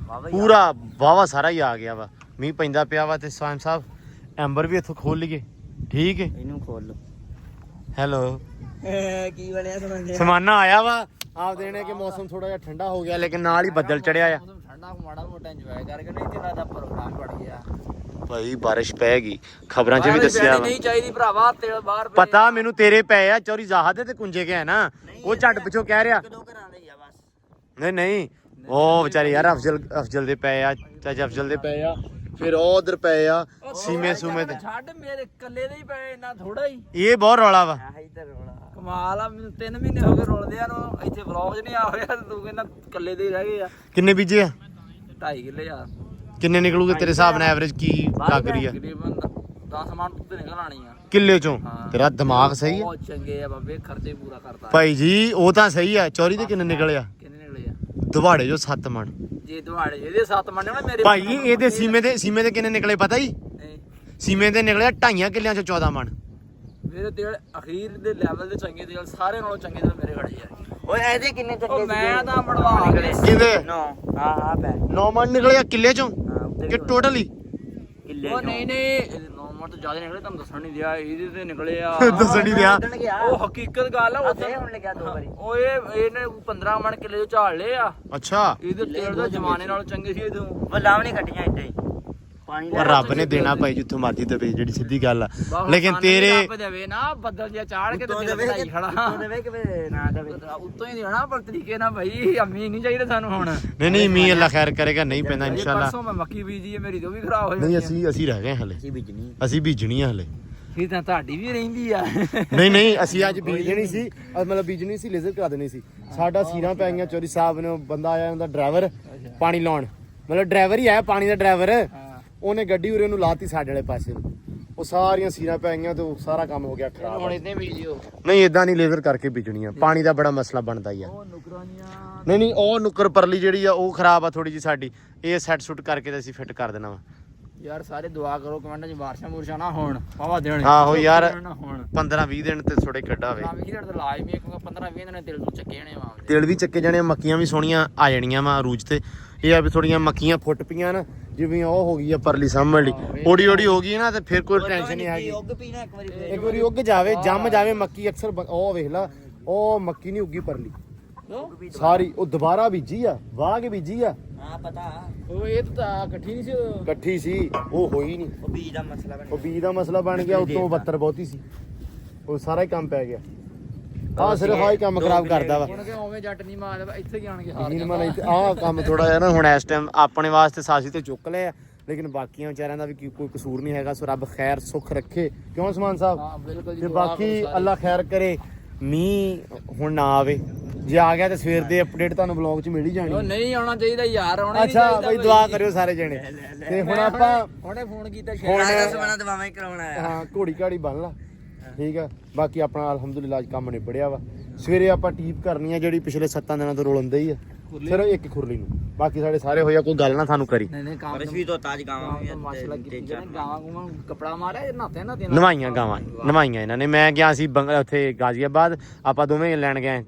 ਪੂਰਾ ਵਾਵਾ ਸਾਰਾ ਹੀ ਆ ਗਿਆ ਵਾ। ਮੀਂਹ ਪੈਂਦਾ ਪਿਆ ਵਾ। ਤੇ ਸਾਇਮ ਸਾਹਿਬ ਐਂਬਰ ਵੀ ਇੱਥੋਂ ਖੋਲ ਲਈਏ, ਠੀਕ ਹੈ। ਇਹਨੂੰ ਖੋਲ ਲੋ। ਹੈਲੋ, ਕੀ ਬਣਿਆ ਸੁਣਾਂਗੇ। ਸਮਾਨਾ ਆਇਆ ਵਾ ਆਪ ਦੇਣੇ ਕਿ ਮੌਸਮ ਥੋੜਾ ਜਿਹਾ ਠੰਡਾ ਹੋ ਗਿਆ, ਲੇਕਿਨ ਨਾਲ ਹੀ ਬੱਦਲ ਚੜਿਆ ਆ। ਠੰਡਾ ਮਾੜਾ ਮੋਟਾ ਇੰਜੋਏ ਕਰਕੇ ਨਹੀਂ ਤੇ ਲੱਗਦਾ ਪ੍ਰੋਗਰਾਮ ਬਣ ਗਿਆ। ਭਾਈ ਬਾਰਿਸ਼ ਪੈਗੀ, ਖਬਰਾਂ 'ਚ ਵੀ ਦੱਸਿਆ ਵਾ। ਨਹੀਂ ਚਾਹੀਦੀ ਭਰਾਵਾ, ਤੇਲ ਬਾਹਰ ਪਤਾ ਮੈਨੂੰ ਤੇਰੇ ਪਏ ਆ, ਚੋਰੀ ਜ਼ਾਹਦ ਤੇ ਕੁੰਜੇ ਕੇ ਹੈ ਨਾ। ਉਹ ਝੱਟ ਪਿੱਛੋਂ ਕਹਿ ਰਿਹਾ। ਦੋ ਘਰਾਂ ਦੇ ਹੀ ਆ ਬਸ। ਨਹੀਂ ਉਹ ਵਿਚਾਰੇ ਯਾਰ ਅਫਜ਼ਲ ਦੇ ਪਏ ਆ, ਚਾਚਾ ਅਫਜ਼ਲ ਦੇ ਪਏ ਆ। ਫਿਰ ਉਹ ਉਧਰ ਪਏ ਆ ਸੀਮੇ ਸੂਮੇ ਦੇ। ਛੱਡ, ਮੇਰੇ ਇਕੱਲੇ ਦੇ ਹੀ ਪਏ, ਇੰਨਾ ਥੋੜਾ ਹੀ। ਇਹ ਬਹੁਤ ਰੌਲਾ ਵਾ। ਆਹੀ ਤਾਂ ਰੋਲਾ ਕਮਾਲ ਆ। ਮੈਨੂੰ 3 ਮਹੀਨੇ ਹੋ ਗਏ ਰੋਲਦਿਆਂ ਨੂੰ, ਇੱਥੇ ਵਲੌਗ 'ਚ ਨਹੀਂ ਆ ਹੋਇਆ ਤੇ ਤੂੰ ਕਹਿੰਦਾ ਇਕੱਲੇ ਦੇ ਹੀ ਰਹਿ ਗਏ ਆ। ਕਿੰਨੇ ਬੀਜੇ ਆ? 2.5 ਕਿੱਲੇ ਆ। ਕਿੰਨੇ ਨਿਕਲੂਗੇ ਤੇਰੇ ਹਿਸਾਬ ਨਾਲ? ਐਵਰੇਜ ਕੀ ਲੱਗ ਰਹੀ ਆ? ਤਕਰੀਬਨ 10 ਮਣ ਤੇ ਨਿਕਲ ਆਣੀ ਆ ਕਿੱਲੇ ਚੋਂ। ਤੇਰਾ ਦਿਮਾਗ ਸਹੀ ਆ ਬਹੁਤ ਚੰਗੇ ਆ ਬਾਬੇ, ਖਰਚੇ ਪੂਰਾ ਕਰਤਾ ਭਾਈ ਜੀ। ਉਹ ਤਾਂ ਸਹੀ ਆ। ਚੋਰੀ ਦੇ ਕਿੰਨੇ ਨਿਕਲੇ ਆ? ਕਿੰਨੇ ਨਿਕਲੇ ਆ? ਦਿਵਾੜੇ ਜੋ 7 ਮਣ। ਜੇ ਤੁਹਾਡੇ ਇਹਦੇ 7 ਮਣ ਨੇ ਮੇਰੇ ਭਾਈ ਇਹਦੇ ਸੀਮੇ ਦੇ ਕਿੰਨੇ ਨਿਕਲੇ ਪਤਾ ਹੀ? ਨਹੀਂ, ਸੀਮੇ ਦੇ ਨਿਕਲੇ 2.5 ਕਿੱਲਿਆਂ ਚੋਂ 14 ਮਣ। ਮੇਰੇ ਤੇਲ ਅਖੀਰ ਦੇ ਲੈਵਲ ਦੇ ਚੰਗੇ ਤੇਲ ਸਾਰੇ ਨਾਲੋਂ ਚੰਗੇ ਤੇਲ ਮੇਰੇ ਖੜੇ ਆ। ਓਏ ਇਹਦੇ ਕਿੰਨੇ ਚੰਗੇ? ਮੈਂ ਤਾਂ ਮੜਵਾ ਕੇ ਕਿੰਨੇ? ਹਾਂ ਪੈ 9 ਮਣ ਨਿਕਲੇ ਆ ਕਿੱਲੇ ਚੋਂ ਹਾਂ, ਉੱਤੇ ਕਿ ਟੋਟਲੀ? ਕਿੱਲੇ ਉਹ ਨਹੀਂ 9 ਮਣ ਤੋਂ ਜ਼ਿਆਦਾ ਨਿਕਲੇ ਤੁਹਾਨੂੰ ਦੱਸਣ ਨਹੀਂ ਦਿਆ ਇਹਦੇ ਤੇ ਨਿਕਲੇ ਆ ਦੱਸਣ ਨਹੀਂ ਰਿਹਾ ਉਹ ਹਕੀਕਤ ਗੱਲ ਆ ਉੱਥੇ ਹੁਣ ਲੱਗਿਆ 2 ਵਾਰੀ ਉਹ ਇਹਨੇ 15 ਮਣ ਕਿੱਲੇ ਤੋਂ ਝਾੜ ਲਏ ਆ ਅੱਛਾ ਇਹਦੇ ਤੇਲ ਦਾ ਜਮਾਨੇ ਨਾਲੋਂ ਚੰਗੇ ਸੀ ਇਹਦੋਂ ਲਾਵ ਨਹੀਂ ਕੱਟੀਆਂ ਇੱਦਾਂ ਹੀ ਪਾਣੀ ਉਹ ਰੱਬ ਨੇ ਦੇਣਾ ਭਾਈ ਜਿੱਥੋਂ ਮਰਜ਼ੀ ਦੇਵੇ ਜਿਹੜੀ ਸਿੱਧੀ ਗੱਲ ਆ ਲੇਕਿਨ ਤੇਰੇ ਰੱਬ ਦੇਵੇ ਨਾ ਬੱਦਲ ਜਿਹਾ ਚਾੜ ਕੇ ਤੇ ਵਧਾਈ ਖੜਾ ਦੇਵੇ ਕਿ ਨਾ ਦੇਵੇ ਉੱਤੋਂ ਹੀ ਦੇਣਾ ਪਰ ਤਰੀਕੇ ਨਾਲ ਭਾਈ ਅੰਮੀ ਨਹੀਂ ਚਾਹੀਦਾ ਸਾਨੂੰ ਹੁਣ ਨਹੀਂ ਮੀ ਅੱਲਾ ਖੈਰ ਕਰੇਗਾ ਨਹੀਂ ਪੈਂਦਾ ਇਨਸ਼ਾਅੱਲਾ ਪਰਸੋਂ ਮੈਂ ਮੱਕੀ ਬੀਜੀ ਹੈ ਮੇਰੀ ਤੇ ਉਹ ਵੀ ਖਰਾਬ ਹੋ ਨਹੀਂ ਜਾਣੀ ਅਸੀਂ ਰਹਿ ਗਏ ਹਲੇ ਬੀਜਣੀ ਅਸੀਂ ਬੀਜਣੀ ਆ ਹਲੇ ਫਿਰ ਤਾਂ ਤੁਹਾਡੀ ਵੀ ਰਹਿੰਦੀ ਆ ਨਹੀਂ ਅਸੀਂ ਅੱਜ ਬੀਜਣੀ ਸੀ ਮਤਲਬ ਬੀਜਣੀ ਸੀ ਲੇਜ਼ਰ ਕਰਾ ਦੇਣੀ ਸੀ ਸਾਡਾ ਸੀਰਾਂ ਪੈ ਗਈਆਂ ਚੋਰੀ ਸਾਹਿਬ ਨੇ ਬੰਦਾ ਆਇਆ ਉਹਦਾ ਡਰਾਈਵਰ ਪਾਣੀ ਲਾਉਣ ਮਤਲਬ ਡਰਾਈਵਰ ਹੀ ਆਇਆ ਪਾਣੀ ਦਾ ਡਰਾਈਵਰ ਉਹਨੇ ਗੱਡੀ ਉਰੇ ਨੂੰ ਲਾਤੀ ਸਾਡੇ ਵਾਲੇ ਪਾਸੇ ਨੂੰ ਉਹ ਸਾਰੀਆਂ ਸੀਰਾਂ ਪੈ ਗਈਆਂ ਤੇ ਸਾਰਾ ਕੰਮ ਹੋ ਗਿਆ ਖਰਾਬ ਹੁਣ ਇਹਨੇ ਬੀਜਿਓ ਨਹੀਂ ਇਦਾਂ ਨਹੀਂ ਲੇਜ਼ਰ ਕਰਕੇ ਬੀਜਣੀ ਆ ਪਾਣੀ ਦਾ ਬੜਾ ਮਸਲਾ ਬਣਦਾ ਹੀ ਆ ਉਹ ਨੁਕਰਾਨੀਆਂ ਨਹੀਂ ਉਹ ਨੁੱਕਰ ਪਰਲੀ ਜਿਹੜੀ ਆ ਉਹ ਖਰਾਬ ਆ ਥੋੜੀ ਜੀ ਸਾਡੀ ਇਹ ਸੈੱਟ ਸੁੱਟ ਕਰਕੇ ਤੇ ਅਸੀਂ ਫਿੱਟ ਕਰ ਦੇਣਾ ਵਾ ਯਾਰ ਸਾਰੇ ਦੁਆ ਕਰੋ ਕਮੈਂਟਾਂ 'ਚ ਬਾਰਿਸ਼ਾਂ ਨਾ ਹੋਣ ਪਾਵਾ ਦੇਣ ਆਹੋ ਯਾਰ ਹੁਣ 15-20 ਦਿਨ ਤੇ ਥੋੜੇ ਕੱਢਾ ਹੋਵੇ ਵੀ ਜਿਹੜਾ ਤਾਂ ਲਾਜ਼ਮੀ 15-20 ਦਿਨ ਤੇਲ ਤੋਂ ਚੱਕੇ ਜਾਣੇ ਵਾ ਤੇਲ ਵੀ ਚੱਕੇ ਜਾਣੇ ਮੱਕੀਆਂ ਵੀ ਸੋਹਣੀਆਂ ਆ ਜਾਣੀਆਂ ਵਾ ਅਰੂਜ ਤੇ ਇਹ ਆ ਵੀ ਥੋੜੀਆਂ ਮੱਕੀਆਂ ਫੁੱਟ ਪਈਆਂ ਨਾ ਜਿਵੇਂ ਉਹ ਹੋ ਗਈ ਆ ਪਰਲੀ ਸਾਹਮਣ ਲਈ ਓੜੀ ਹੋ ਗਈ ਨਾ ਤੇ ਫਿਰ ਕੋਈ ਟੈਨਸ਼ਨ ਨਹੀਂ ਹੈਗੀ ਉੱਗ ਪੀਣਾ ਇੱਕ ਇੱਕ ਵਾਰੀ ਉੱਗ ਜਾਵੇ ਜੰਮ ਜਾਵੇ ਮੱਕੀ ਅਕਸਰ ਉਹ ਵੇਖ ਲਾ ਉਹ ਮੱਕੀ ਨਹੀਂ ਉੱਗੀ ਪਰਲੀ ਸਾਰੀ ਉਹ ਦੁਬਾਰਾ ਬੀਜੀ ਆ ਵਾਹ ਕੇ ਬੀਜੀ ਆ ਹਾਂ ਪਤਾ ਉਹ ਇਹ ਤਾਂ ਇਕੱਠੀ ਨਹੀਂ ਸੀ ਇਕੱਠੀ ਸੀ ਉਹ ਹੋਈ ਨਹੀਂ ਉਹ ਬੀਜ ਦਾ ਮਸਲਾ ਬਣ ਉਹ ਬੀਜ ਦਾ ਮਸਲਾ ਬਣ ਗਿਆ ਉਤੋਂ 72 ਬਹੁਤੀ ਸੀ ਉਹ ਸਾਰਾ ਹੀ ਕੰਮ ਪੈ ਗਿਆ ਆਹ ਸਿਰਫ ਆਹ ਹੀ ਕੰਮ ਖਰਾਬ ਕਰਦਾ ਵਾ ਹੁਣ ਕਿ ਉਵੇਂ ਜੱਟ ਨਹੀਂ ਮਾਰਦਾ ਇੱਥੇ ਕੀ ਆਣ ਕੇ ਹਾਰ ਯਕੀਨ ਮੰਨ ਇੱਥੇ ਆਹ ਕੰਮ ਥੋੜਾ ਜਿਹਾ ਨਾ ਹੁਣ ਇਸ ਟਾਈਮ ਆਪਣੇ ਵਾਸਤੇ ਸਾਸੀ ਤੇ ਚੁੱਕ ਲਿਆ ਲੇਕਿਨ ਬਾਕੀਆਂ ਵਿਚਾਰਿਆਂ ਦਾ ਵੀ ਕੋਈ ਕਸੂਰ ਨਹੀਂ ਹੈਗਾ ਸੋ ਰੱਬ ਖੈਰ ਸੁੱਖ ਰੱਖੇ ਕਿਉਂ ਸਮਾਨ ਸਾਹਿਬ ਬਿਲਕੁਲ ਤੇ ਬਾਕੀ ਅੱਲਾ ਖੈਰ ਕਰੇ ਮੀਂਹ ਹੁਣ ਨਾ ਆਵੇ ਜੇ ਆ ਗਿਆ ਤੇ ਸਵੇਰ ਦੇ ਅਪਡੇਟ ਤੁਹਾਨੂੰ ਵਲੌਗ 'ਚ ਮਿਲ ਹੀ ਜਾਣੀ ਉਹ ਨਹੀਂ ਆਉਣਾ ਚਾਹੀਦਾ ਯਾਰ ਆਉਣਾ ਅੱਛਾ ਬਈ ਦੁਆ ਕਰਿਓ ਸਾਰੇ ਜਣੇ ਤੇ ਹੁਣ ਆਪਾਂ ਹੁਣੇ ਫੋਨ ਕੀਤਾ ਹੁਣ ਸਮਾਨਾ ਦਵਾਵਾਂ ਹੀ ਕਰਾਉਣਾ ਆ ਹਾਂ ਘੋੜੀ ਘਾੜੀ ਬੰਨ ਲਾ ਠੀਕ ਆ ਬਾਕੀ ਆਪਣਾ ਅਲਹਮਦੁਲਿਲਾ ਅੱਜ ਕੰਮ ਨਿਬੜਿਆ ਵਾ ਸਵੇਰੇ ਆਪਾਂ ਟੀਪ ਕਰਨੀ ਆ ਜਿਹੜੀ ਪਿਛਲੇ 7 ਦਿਨਾਂ ਤੋਂ ਰੋਲੰਦੇ ਹੀ ਆ ਸਿਰਫ ਇੱਕ ਖੁਰਲੀ ਨੂੰ ਬਾਕੀ ਸਾਡੇ ਸਾਰੇ ਹੋਇਆ ਕੋਈ ਗੱਲ ਨਾ ਸਾਨੂੰ ਕਰੀ ਨਹੀਂ ਕੰਮ ਰਸ਼ਵੀ ਤੋਂ ਤਾਜ ਗਾਵਾਂ ਮਸਲਾ ਕੀਤੀ ਗਾਵਾਂ ਗੂਵਾਂ ਕੱਪੜਾ ਮਾਰਿਆ ਨਾਤੇ ਨਾ ਨਵਾਈਆਂ ਗਾਵਾਂ ਨਵਾਈਆਂ ਇਹਨਾਂ ਨੇ ਮੈਂ ਗਿਆ ਸੀ ਉੱਥੇ ਗਾਜ਼ੀਆਬਾਦ ਆਪਾਂ ਦੋਵੇਂ ਲੈਣ ਗਏ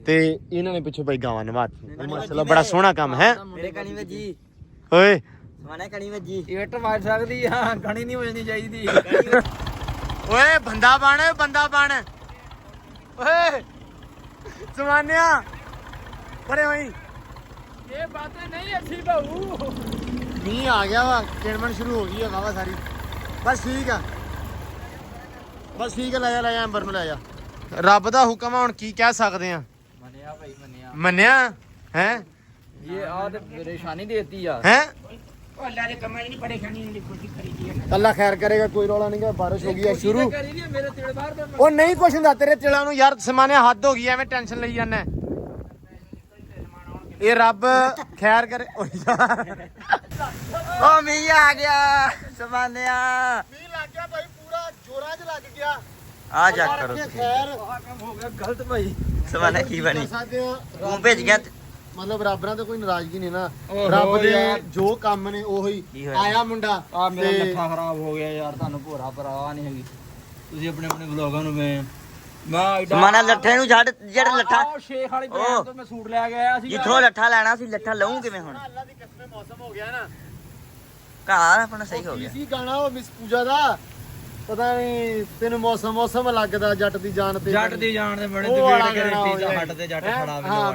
ਤੇ ਇਹਨਾਂ ਨੇ ਪਿੱਛੋਂ ਬਈ ਗਾਵਾਂ ਨਵਾਤੀ ਮਾਸ਼ਾਅੱਲਾ ਬੜਾ ਸੋਹਣਾ ਕੰਮ ਹੈ ਮੇਰੇ ਕਣੀ ਵੱਜੀ ਓਏ ਸਮਾਨਾ ਕਣੀ ਵੱਜੀ ਇੱਟ ਮਾਰ ਸਕਦੀ ਆ ਗਣੀ ਨਹੀਂ ਵੱਜਣੀ ਚਾਹੀਦੀ ਓਏ ਬੰਦਾ ਬਣ ਓਏ ਜ਼ਮਾਨਿਆ ਪਰੇ ਹੋਈ ਇਹ ਬਾतें ਨਹੀਂ ਅੱਛੀ ਬਾਹੂ ਮੀਂਹ ਆ ਗਿਆ ਵਾ ਕਿਣਮਣ ਸ਼ੁਰੂ ਹੋ ਗਈ ਆ ਵਾਵਾ ਸਾਰੀ ਬਸ ਠੀਕ ਆ ਲੈ ਜਾ ਅੰਬਰ ਨੂੰ ਲੈ ਜਾ ਰੱਬ ਦਾ ਹੁਕਮ ਆ ਹੁਣ ਕੀ ਕਹਿ ਸਕਦੇ ਆ ਮੰਨਿਆ ਭਾਈ ਮੰਨਿਆ ਹੈ ਇਹ ਆ ਤੇ ਪਰੇਸ਼ਾਨੀ ਦੇਤੀ ਆ ਹੈ ਉਹ ਅੱਲਾ ਦੇ ਕੰਮਾਂ ਦੀ ਨਹੀਂ ਪਰੇਸ਼ਾਨੀ ਨਹੀਂ ਖੁਸ਼ੀ ਖਰੀਦੀ ਹੈ ਅੱਲਾ ਖੈਰ ਕਰੇਗਾ ਕੋਈ ਰੌਲਾ ਨਹੀਂਗਾ ਬਾਰਿਸ਼ ਹੋ ਗਈ ਹੈ ਸ਼ੁਰੂ ਕਰੀ ਨਹੀਂ ਮੇਰੇ ਤੇੜ ਬਾਹਰ ਦਾ ਉਹ ਨਹੀਂ ਕੁਛ ਹੁੰਦਾ ਤੇਰੇ ਤਿਲਾਂ ਨੂੰ ਯਾਰ ਸਮਾਨਿਆ ਹੱਦ ਹੋ ਗਈ ਐਵੇਂ ਟੈਨਸ਼ਨ ਲਈ ਜਾਂਦਾ ਇਹ ਰੱਬ ਖੈਰ ਕਰੇ ਓ ਯਾਰ ਉਹ ਮੀਂਹ ਆ ਗਿਆ ਸਮਾਨਿਆ ਮੀਂਹ ਲੱਗ ਗਿਆ ਭਾਈ ਪੂਰਾ ਜੋਰਾਂ 'ਚ ਲੱਗ ਗਿਆ ਆ ਜਾ ਕਰੋ ਖੈਰ ਹੋ ਗਿਆ ਗਲਤ ਭਾਈ ਸਮਾਨਾ ਕੀ ਬਣੀ ਸਕਦੇ ਹੋ ਤੂੰ ਭੇਜ ਗਿਆ ਮਤਲਬ ਰੱਬ ਨਾਲ ਤਾਂ ਕੋਈ ਨਾਰਾਜ਼ਗੀ ਨਹੀਂ ਨਾ ਓਹੋ ਰੱਬ ਦੇ ਯਾਰ। ਜੋ ਕੰਮ ਨੇ ਉਹੀ ਕੀ ਹੋਇਆ? ਆਇਆ ਮੁੰਡਾ ਆ ਮੇਰਾ ਤੇ ਲੱਠਾ ਖਰਾਬ ਹੋ ਗਿਆ ਯਾਰ ਤੁਹਾਨੂੰ ਭੋਰਾ ਪਰਵਾਹ ਨਹੀਂ ਹੈਗੀ ਤੁਸੀਂ ਆਪਣੇ ਵਲੋਗਾਂ ਨੂੰ ਮੈਂ ਸਮਾਨਾ ਲੱਠੇ ਨੂੰ ਛੱਡ ਜਿਹੜਾ ਲੱਠਾ ਉਹ ਸ਼ੇਖ ਵਾਲੀ ਬ੍ਰਾਂਡ ਤੋਂ ਮੈਂ ਸੂਟ ਲੈ ਕੇ ਆਇਆ ਸੀ ਜਿੱਥੋਂ ਲੱਠਾ ਲੈਣਾ ਸੀ ਲੱਠਾ ਲਊਂ ਕਿਵੇਂ ਹੁਣ ਅੱਲਾ ਦੀ ਕਸਮ ਮੌਸਮ ਹੋ ਗਿਆ ਨਾ ਘਰ ਆਪਣਾ ਸਹੀ ਹੋ ਗਿਆ ਕੀ ਗਾਣਾ ਉਹ ਮਿਸ ਪੂਜਾ ਦਾ ਪਤਾ ਨਹੀਂ ਤੈਨੂੰ ਮੌਸਮ ਲੱਗਦਾ ਜੱਟ ਦੀ ਜਾਨ ਤੇ ਜੱਟ ਦੀ ਜਾਨ ਦੇ ਬੜੇ ਉਹ ਤੇ ਵਾਲਾ ਵੇਟ ਗਾਣਾ ਕਰੇ ਹੋ ਗਿਆ। ਹੱਟ ਤੇ ਜੱਟ ਹੈਂ? ਖੜਾ ਵੇ ਹਾਂ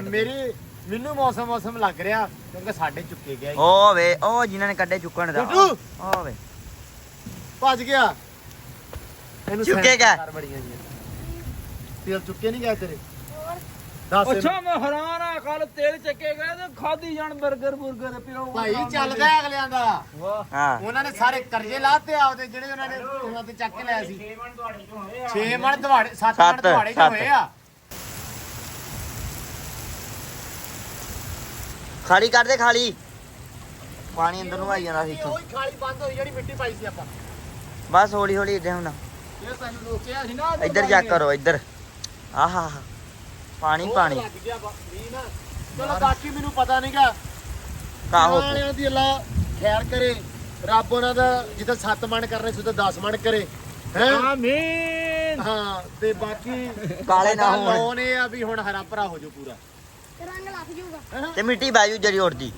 ਮੈਨੂੰ ਮੌਸਮ ਲੱਗ ਰਿਹਾ ਕਿਉਂਕਿ ਸਾਡੇ ਚੁੱਕੇ ਗਿਆ ਉਹ ਵੇ ਉਹ ਜਿਨ੍ਹਾਂ ਨੇ ਕੱਢੇ ਚੁੱਕਣ ਦਾ ਗੁੱਡੂ। ਉਹ ਵੇ ਭੱਜ ਗਿਆ ਇਹਨੂੰ ਚੁੱਕੇ ਗਿਆ। ਕਰ ਬੜੀਆਂ ਜੀਆਂ ਤੇਲ ਚੁੱਕੇ ਨਹੀਂ ਗਏ ਤੇਰੇ ਦੱਸ ਅੱਛਾ ਮੈਂ ਹੈਰਾਨ ਆ ਕੱਲ ਤੇਲ ਚੱਕੇ ਗਏ ਤੇ ਖਾਦੀ ਜਾਣ 버ਗਰ ਪਿਓ ਭਾਈ ਚੱਲਦਾ ਅਗਲਿਆਂ ਦਾ ਹਾਂ ਉਹਨਾਂ ਨੇ ਸਾਰੇ ਕਰਜ਼ੇ ਲਾਤੇ ਆਪਦੇ ਜਿਹੜੇ ਉਹਨਾਂ ਨੇ ਉਹਨਾਂ ਤੇ ਚੱਕ ਕੇ ਲਿਆ ਸੀ 6 ਮਣ ਦਵਾੜੇ 7 ਮਣ ਦਵਾੜੇ ਚ ਹੋਏ ਆ ਖਾਲੀ ਕਰ ਦੇ ਖਾਲੀ ਪਾਣੀ ਅੰਦਰ ਨੂੰ ਆਈ ਜਾਂਦਾ ਸੀ ਇੱਥੋਂ ਉਹੀ ਖਾਲੀ ਬੰਦ ਹੋਈ ਜਿਹੜੀ ਮਿੱਟੀ ਪਾਈ ਸੀ ਆਪਾਂ ਬਸ ਹੌਲੀ ਹੌਲੀ ਇੱਦਾਂ ਹੁਣ ਇਹ ਸਾਨੂੰ ਰੋਕਿਆ ਸੀ ਨਾ ਇੱਧਰ ਜਾ ਕਰੋ ਇੱਧਰ ਆਹਾ ਪਾਣੀ ਪਾਣੀ ਲੱਗ ਗਿਆ ਮੀਂਹ ਨਾ ਚਲੋ ਬਾਕੀ ਮੈਨੂੰ ਪਤਾ ਨਹੀਂਗਾ ਕਾਹੋ ਵਾਲਿਆਂ ਦੀ ਅੱਲਾ ਖੈਰ ਕਰੇ ਰੱਬ ਉਹਨਾਂ ਦਾ ਜਿੱਦਾਂ 7 ਮਣ ਕਰਨੇ ਸੀ ਉਦਾਂ 10 ਮਣ ਕਰੇ ਹੈ ਆਮੀਨ ਹਾਂ ਤੇ ਬਾਕੀ ਕਾਲੇ ਨਾ ਹੋਣ। ਲਾਉਣੇ ਆ ਵੀ ਹੁਣ ਹਰਾ ਭਰਾ ਹੋ ਜਾਊ ਪੂਰਾ ਰੰਗ ਲੱਗ ਜਾਊਗਾ ਤੇ ਮਿੱਟੀ ਬਾਜੂ ਜਰੀ ਉੜਦੀ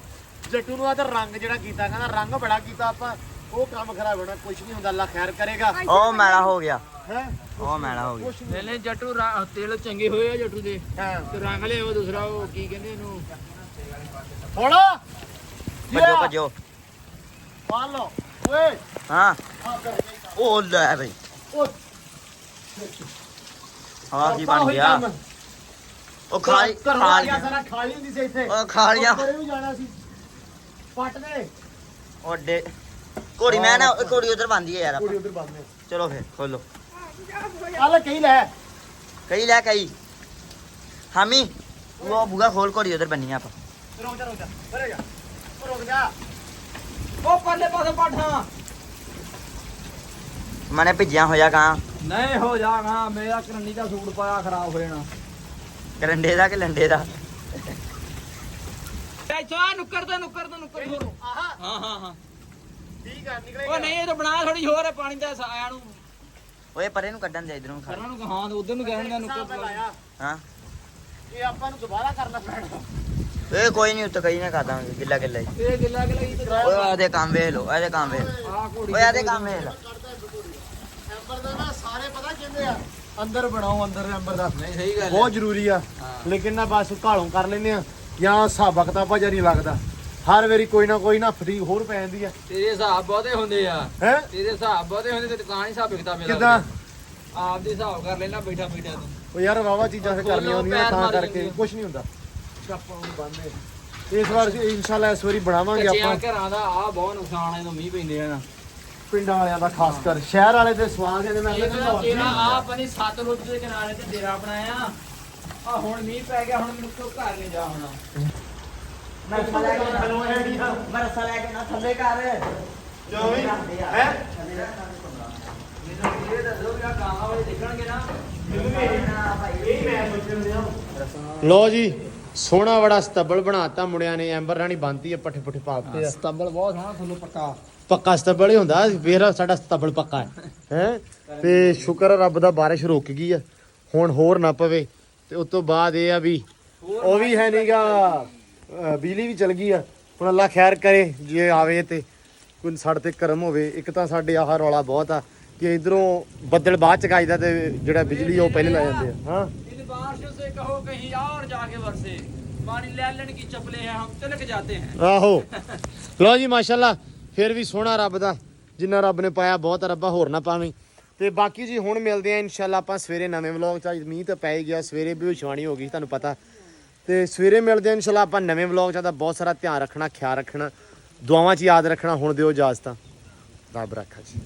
ਜੱਟੂ ਨੂੰ ਆ ਤਾਂ ਰੰਗ ਜਿਹੜਾ ਕੀਤਾ ਕਹਿੰਦਾ ਰੰਗ ਬੜਾ ਕੀਤਾ ਆਪਾਂ ਉਹ ਕੰਮ ਖਰਾਬ ਹੋਣਾ, ਕੁਝ ਨਹੀਂ ਹੁੰਦਾ, ਅੱਲਾ ਖੈਰ ਕਰੇਗਾ। ਉਹ ਮੈਲਾ ਹੋ ਗਿਆ, ਹੈ ਉਹ ਮੈਲਾ ਹੋ ਗਿਆ। ਕੁਝ ਨਹੀਂ। ਨਹੀਂ ਜੱਟੂ ਤੇਲ ਚੰਗੇ ਹੋਏ ਆ ਜੱਟੂ ਦੇ, ਹਾਂ ਤੇ ਰੰਗ ਲਿਆਓ ਦੂਸਰਾ, ਉਹ ਕੀ ਕਹਿੰਦੇ ਇਹਨੂੰ, ਹੁਣ ਭੱਜੋ ਭੱਜੋ। ਪਾ ਲਓ ਓਏ। ਹਾਂ ਆ ਕਰ ਉਹ ਲੈ ਬਈ, ਉਹ ਹਾਂ ਕੀ ਬਣ ਗਿਆ। ਉਹ ਖਾਲੀ ਖਾ ਲਿਆ ਸਾਰਾ, ਖਾਲੀ ਹੁੰਦੀ ਸੀ ਇੱਥੇ। ਉਹ ਖਾ ਲਿਆ। ਪਰੇ ਵੀ ਜਾਣਾ ਸੀ ਪੱਟ ਦੇ। ਓਡੇ ਘੋੜੀ ਮੈਂ ਨਾ, ਘੋੜੀ ਉਧਰ ਬੰਦੀ ਹੈ ਯਾਰ ਕੁੜੀ ਆਪਾਂ। ਉਧਰ ਬੰਦ ਚਲੋ ਫਿਰ ਖੋਲੋ। ਚੱਲ ਕਹੀ ਲੈ। ਕਈ ਲੈ ਕਈ ਹਾਮੀ, ਉਹ ਬੁਗਾ ਖੋਲ, ਘੋੜੀ ਉਧਰ ਬੰਨੀ ਆ ਆਪਾਂ। ਰੁਕ ਜਾ ਪਰੇ ਜਾ, ਰੁਕ ਜਾ। ਉਹ ਪਰਲੇ ਪਾਸੇ ਪਾਠਾ ਮਨੇ ਭਿੱਜਿਆ ਹੋਇਆ ਕਾਂ। ਨਹੀਂ ਹੋ ਜਾਗਾ, ਮੇਰਾ ਕਰੰਨੀ ਦਾ ਸੂਟ ਪਾਇਆ ਖਰਾਬ ਹੋ ਜਾਣਾ। ਕਰੰਡੇ ਦਾ ਕਿ ਲੰਡੇ ਦਾ। ਇੱਥੋਂ ਨੁੱਕਰ ਤੋਂ ਆਹਾ ਹਾਂ ਹਾਂ ਠੀਕ ਆ, ਨਿਕਲੇਗਾ। ਉਹ ਨਹੀਂ, ਇਹ ਤਾਂ ਬਣਾ ਥੋੜੀ ਹੋਰ ਹੈ ਪਾਣੀ ਦਾ ਆਇਆ ਨੂੰ ਓਏ ਪਰੇ ਨੂੰ ਕੱਢਣ ਦੇ ਇਧਰੋਂ ਖਾ। ਕਰਨਾ ਨੂੰ ਹਾਂ ਉਧਰ ਨੂੰ ਕਹਿਣ ਦਾ ਹਿਸਾਬ ਨਾਲ ਨੁੱਕਰ ਲਾਇਆ। ਹਾਂ ਇਹ ਆਪਾਂ ਨੂੰ ਦੁਬਾਰਾ ਕਰਨਾ ਪੈਣਾ। ਏ ਕੋਈ ਨਹੀਂ, ਉੱਤੇ ਕਈ ਨਾ ਕਰਦਾਂਗੇ ਗਿੱਲਾ ਗਿੱਲਾ ਹੀ। ਇਹ ਗਿੱਲਾ ਗਿੱਲਾ ਹੀ ਤੇ ਓਏ ਆਦੇ ਕੰਮ ਵੇਖ ਲੋ, ਇਹਦੇ ਕੰਮ ਵੇਖ, ਆ ਘੋੜੀ ਓਏ ਆਦੇ ਕੰਮ ਵੇਖ ਲੋ। ਐਂਬਰ ਦਾ ਨਾ ਸਾਰੇ ਪਤਾ ਕਹਿੰਦੇ ਆ ਅੰਦਰ ਬਣਾਓ, ਅੰਦਰ ਐਂਬਰ ਦਾ ਨਹੀਂ ਸਹੀ ਗੱਲ ਬਹੁਤ ਜ਼ਰੂਰੀ ਆ। ਲੇਕਿਨ ਨਾ ਬਸ ਘਾਲੋਂ ਕਰ ਲੈਨੇ ਆ ਜਾਂ ਸਾਬਾ ਕਿਤਾਬਾ ਜਿਹਾ ਨਹੀਂ ਲੱਗਦਾ। ਹਰ ਵਾਰੀ ਕੋਈ ਨਾ ਫਟੀਕ ਹੋਰ ਪੈ ਜਾਂਦੀ ਆ। ਤੇਰੇ ਹਿਸਾਬ ਬਹੁਤੇ ਹੁੰਦੇ ਆ, ਹੈ ਤੇਰੇ ਹਿਸਾਬ ਬਹੁਤੇ ਹੁੰਦੇ ਤੇ ਤਾਂ ਹੀ ਹਿਸਾਬ ਕਿਤਾਬ ਮਿਲਦਾ। ਕਿੱਦਾਂ? ਆਪ ਦੀ ਹਿਸਾਬ ਕਰ ਲੈਣਾ ਬੈਠਾ ਬੈਠਾ ਤੂੰ। ਉਹ ਯਾਰ ਵਾਵਾ ਚੀਜ਼ਾਂ ਫੇ ਕਰਨੀਆਂ ਹੁੰਦੀਆਂ ਪੈਰ ਤਾਂ ਮਾਰੀ ਕਰਕੇ ਜਾਂਦੀਆਂ। ਕੁਝ ਨਹੀਂ ਹੁੰਦਾ। ਛਾਪਾਂ ਨੂੰ ਬੰਦੇ ਇਸ ਵਾਰ ਇਨਸ਼ਾਅੱਲਾ ਇਸ ਵਾਰੀ ਬਣਾਵਾਂਗੇ ਕੱਚਿਆਂ ਆਪਾਂ। ਘਰਾਂ ਦਾ ਆ ਬਹੁਤ ਨੁਕਸਾਨ ਹੈ ਜਦੋਂ ਮੀਂਹ ਪੈਂਦੇ ਆ ਨਾ। ਪਿੰਡਾਂ ਵਾਲਿਆਂ ਦਾ ਖਾਸ ਕਰ, ਸ਼ਹਿਰ ਵਾਲੇ ਤੇ ਸਵਾਲ ਕਹਿੰਦੇ ਮੈਂ ਤੇਰਾ ਆ ਆਪਣੀ ਸਤਲੁਜ ਦੇ ਕਿਨਾਰੇ ਤੇ ਡੇਰਾ ਬਣਾਇਆ ਆ। ਹੁਣ ਮੀਂਹ ਪੈ ਗਿਆ, ਹੁਣ ਮੈਨੂੰ ਕਿਉਂ ਘਰ ਨਹੀਂ ਜਾ ਹੋਣਾ। ਮੈਂ ਰਸਾ ਲੈ ਕੇ ਨਾ ਥੱਲੇ ਕਰ। ਜੋ ਵੀ ਹੈ ਮੈਨੂੰ ਇਹ ਦੱਸੋ ਵੀ ਆ ਗਾਵਾਂ ਵਾਲੇ ਦੇਖਣਗੇ ਨਾ। ਲੋ ਜੀ, ਸੋਹਣਾ ਬੜਾ ਸਤੱਬਲ ਬਣਾਤਾ ਮੁੰਡਿਆਂ ਨੇ। ਐਂਬਰ ਰਾਣੀ ਬੰਨਤੀ ਆ, ਪੱਠੇ ਪੁੱਠੇ ਪਾਤੇ ਆ। ਸਤੰਬਲ ਬਹੁਤ ਸੋਹਣਾ ਤੁਹਾਨੂੰ ਪੱਕਾ। ਪੱਕਾ ਸਤੱਬਲ ਹੀ ਹੁੰਦਾ, ਫੇਰ ਸਾਡਾ ਸਤੱਬਲ ਪੱਕਾ ਹੈ। ਤੇ ਸ਼ੁਕਰ ਆ ਰੱਬ ਦਾ, ਬਾਰਿਸ਼ ਰੁਕ ਗਈ ਆ, ਹੁਣ ਹੋਰ ਨਾ ਪਵੇ। ਤੇ ਉਸ ਤੋਂ ਬਾਅਦ ਇਹ ਆ ਵੀ ਉਹ ਵੀ ਹੈ ਨੀਗਾ, ਬਿਜਲੀ ਵੀ ਚਲ ਗਈ ਆ। ਹੁਣ ਅੱਲਾ ਖੈਰ ਕਰੇ, ਜੇ ਆਵੇ ਤੇ ਕੋਈ ਸਾਡੇ ਤੇ ਕਰਮ ਹੋਵੇ। ਇੱਕ ਤਾਂ ਸਾਡੇ ਆਹ ਰੌਲਾ ਬਹੁਤ ਆ ਕਿ ਇਧਰੋਂ ਬੱਦਲ ਬਾਅਦ ਚ ਗਾਈਦਾ ਤੇ ਜਿਹੜਾ ਬਿਜਲੀ ਉਹ ਪਹਿਲੇ ਲਾ ਜਾਂਦੇ ਆ। ਹਾਂ इन बारिशों से कहो कहीं और जाके बरसे, पानी ले लेने की चपले हैं, हम तिलक जाते हैं। ਆਹੋ ਲੋ ਜੀ, ਮਾਸ਼ਾਅੱਲਾ ਫਿਰ ਵੀ ਸੋਹਣਾ ਰੱਬ ਦਾ, ਜਿੰਨਾ ਰੱਬ ਨੇ ਪਾਇਆ ਬਹੁਤ ਆ, ਰੱਬਾ ਹੋਰ ਨਾ ਪਾਵੇਂ। ਤੇ ਬਾਕੀ ਜੀ ਹੁਣ ਮਿਲਦੇ ਆ ਇਨਸ਼ਾਅੱਲਾ ਆਪਾਂ ਸਵੇਰੇ ਨਵੇਂ ਵਲੌਗ ਚ। ਅੱਜ ਮੀਂਹ ਤਾਂ ਪੈ ਹੀ ਗਿਆ, ਸਵੇਰੇ ਭਵਿੱਖਬਾਣੀ ਹੋ ਗਈ ਤੁਹਾਨੂੰ ਪਤਾ। ਤੇ ਸਵੇਰੇ ਮਿਲਦੇ ਆ ਇਨਸ਼ਾਅੱਲਾ ਆਪਾਂ ਨਵੇਂ ਵਲੌਗ ਚ। ਦਾ ਬਹੁਤ ਸਾਰਾ ਧਿਆਨ ਰੱਖਣਾ, ਖਿਆਲ ਰੱਖਣਾ, ਦੁਆਵਾਂ ਚ ਯਾਦ ਰੱਖਣਾ। ਹੁਣ ਦਿਓ ਇਜਾਜ਼ਤਾਂ, ਰੱਬ ਰੱਖਾ ਜੀ।